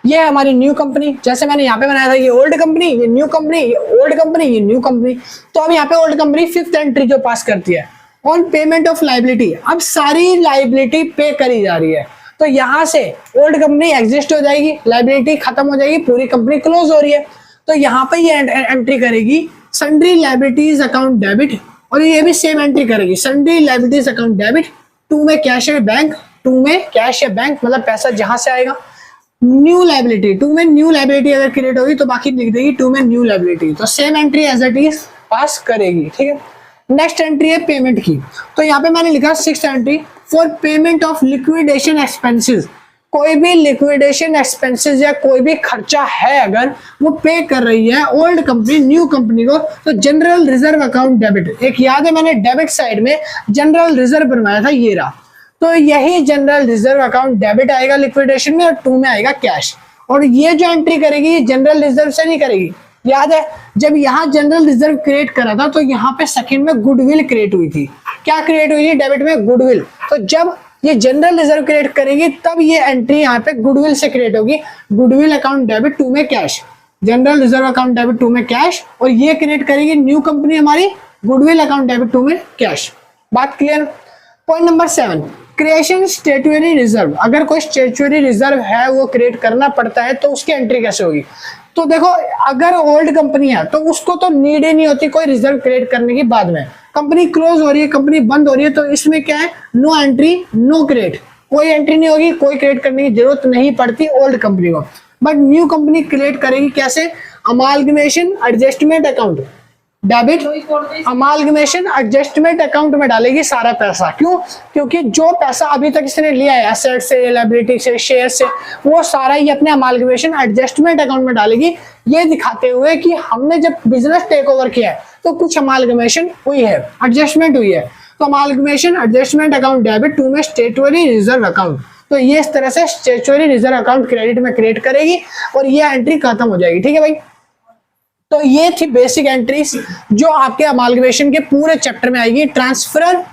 ये है हमारी न्यू कंपनी। जैसे मैंने यहाँ पे बनाया था, ये ओल्ड कंपनी, ये न्यू कंपनी, ये ओल्ड कंपनी, ये न्यू कंपनी। तो अब यहाँ पे ओल्ड कंपनी 5th एंट्री जो पास करती है ऑन पेमेंट ऑफ लाइबिलिटी, अब सारी लाइबिलिटी पे करी जा रही है। तो यहाँ से ओल्ड कंपनी एग्जिस्ट हो जाएगी, लाइबिलिटी खत्म हो जाएगी, पूरी कंपनी क्लोज हो रही है। तो यहाँ पे ये एंट्री करेगी सन्ड्री लाइबिलिटीज अकाउंट डेबिट, और ये भी सेम एंट्री करेगी sundry liabilities account debit to में कैश या बैंक, टू में कैश या बैंक मतलब पैसा जहां से आएगा। न्यू लाइबिलिटी, टू में न्यू लाइबिलिटी अगर क्रिएट होगी तो बाकी लिख देगी टू में न्यू लाइबिलिटी, तो same entry as it is pass करेगी, ठीक है। नेक्स्ट एंट्री है पेमेंट की, तो यहाँ पे मैंने लिखा 6th entry for payment of liquidation expenses. कोई भी लिक्विडेशन एक्सपेंसेस या कोई भी खर्चा है अगर वो पे कर रही है ओल्ड कंपनी न्यू कंपनी को, तो जनरल रिजर्व अकाउंट डेबिट, एक याद है मैंने डेबिट साइड में जनरल रिजर्व बनवाया था, ये रहा, तो यही जनरल रिजर्व अकाउंट डेबिट आएगा लिक्विडेशन में, और टू में आएगा कैश। और ये जो एंट्री करेगी ये जनरल रिजर्व से नहीं करेगी, याद है जब यहाँ जनरल रिजर्व क्रिएट करा था तो यहाँ पे सेकंड में गुडविल क्रिएट हुई थी। क्या क्रिएट हुई थी डेबिट में? गुडविल। तो जब ये जनरल रिजर्व क्रिएट करेगी तब ये एंट्री यहाँ पे गुडविल से क्रिएट होगी, गुडविल अकाउंट डेबिट टू में cash, general reserve account debit to में कैश, और ये क्रिएट करेगी न्यू कंपनी हमारी गुडविल अकाउंट डेबिट टू में कैश। बात clear? Point number 7, creation statutory reserve. अगर कोई स्टेचुअरी रिजर्व है वो क्रिएट करना पड़ता है तो उसकी एंट्री कैसे होगी? तो देखो अगर ओल्ड कंपनी है तो उसको तो नीड ही नहीं होती कोई रिजर्व क्रिएट करने की, बाद में कंपनी क्लोज हो रही है, कंपनी बंद हो रही है, तो इसमें क्या है, नो एंट्री नो क्रिएट, कोई एंट्री नहीं होगी, कोई क्रिएट करने की जरूरत नहीं पड़ती ओल्ड कंपनी को। बट न्यू कंपनी क्रिएट करेगी कैसे? Amalgamation adjustment account debit, amalgamation adjustment account में डालेगी सारा पैसा। क्यों? क्योंकि जो पैसा अभी तक इसने लिया है एसेट से, लायबिलिटी से, शेयर से, वो सारा ही अपने अमालगमेशन एडजस्टमेंट अकाउंट में डालेगी, ये दिखाते हुए कि हमने जब बिजनेस टेक ओवर किया है तो कुछ अमालगमेशन हुई है, एडजस्टमेंट हुई है। तो amalgamation adjustment account debit to में स्टेचुअरी रिजर्व अकाउंट, तो ये इस तरह से स्टेचुअरी रिजर्व अकाउंट क्रेडिट में क्रिएट करेगी और ये एंट्री खत्म हो जाएगी। ठीक है भाई, तो ये थी बेसिक एंट्रीज जो आपके अमालगमेशन के पूरे चैप्टर में आएगी, ट्रांसफर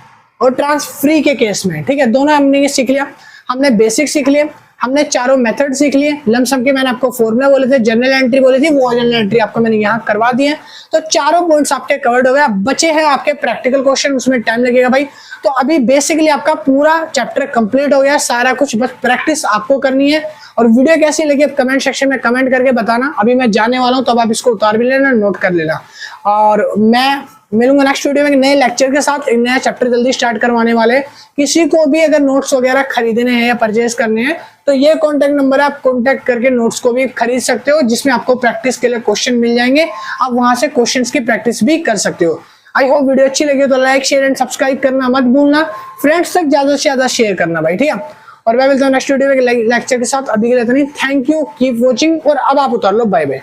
और ट्रांसफ्री के केस में। ठीक है, दोनों हमने ये सीख लिया, हमने बेसिक सीख लिया, हमने चारों मेथड सीख लिए, लमसम के मैंने आपको फॉर्मूला बोले थे, जनरल एंट्री बोली थी, वो जनरल एंट्री आपको मैंने यहाँ करवा दी है। तो चारों पॉइंट्स आपके कवर्ड हो गए। बचे हैं आपके प्रैक्टिकल क्वेश्चन, उसमें टाइम लगेगा भाई। तो अभी बेसिकली आपका पूरा चैप्टर कंप्लीट हो गया, सारा कुछ, बस प्रैक्टिस आपको करनी है। और वीडियो कैसी लगी अब कमेंट सेक्शन में कमेंट करके बताना। अभी मैं जाने वाला हूँ तो अब आप इसको उतार भी लेना, नोट कर लेना, और मैं मिलूंगा नेक्स्ट वीडियो में एक नए लेक्चर के साथ। एक नया चैप्टर जल्दी स्टार्ट करवाने वाले। किसी को भी अगर नोट्स वगैरह खरीदने हैं या परचेज करने हैं तो ये कॉन्टैक्ट नंबर है, आप कॉन्टैक्ट करके नोट्स को भी खरीद सकते हो, जिसमें आपको प्रैक्टिस के लिए क्वेश्चन मिल जाएंगे, आप वहां से क्वेश्चंस की प्रैक्टिस भी कर सकते हो। आई होप वीडियो अच्छी लगी तो लाइक शेयर एंड सब्सक्राइब करना मत भूलना, फ्रेंड्स तक ज्यादा से ज्यादा शेयर करना भाई। ठीक है, और मैं मिलता हूँ नेक्स्ट वीडियो में लेक्चर के साथ। अभी के लिए इतना ही, थैंक यू, कीप वॉचिंग, और अब आप उतार लो, बाय बाय।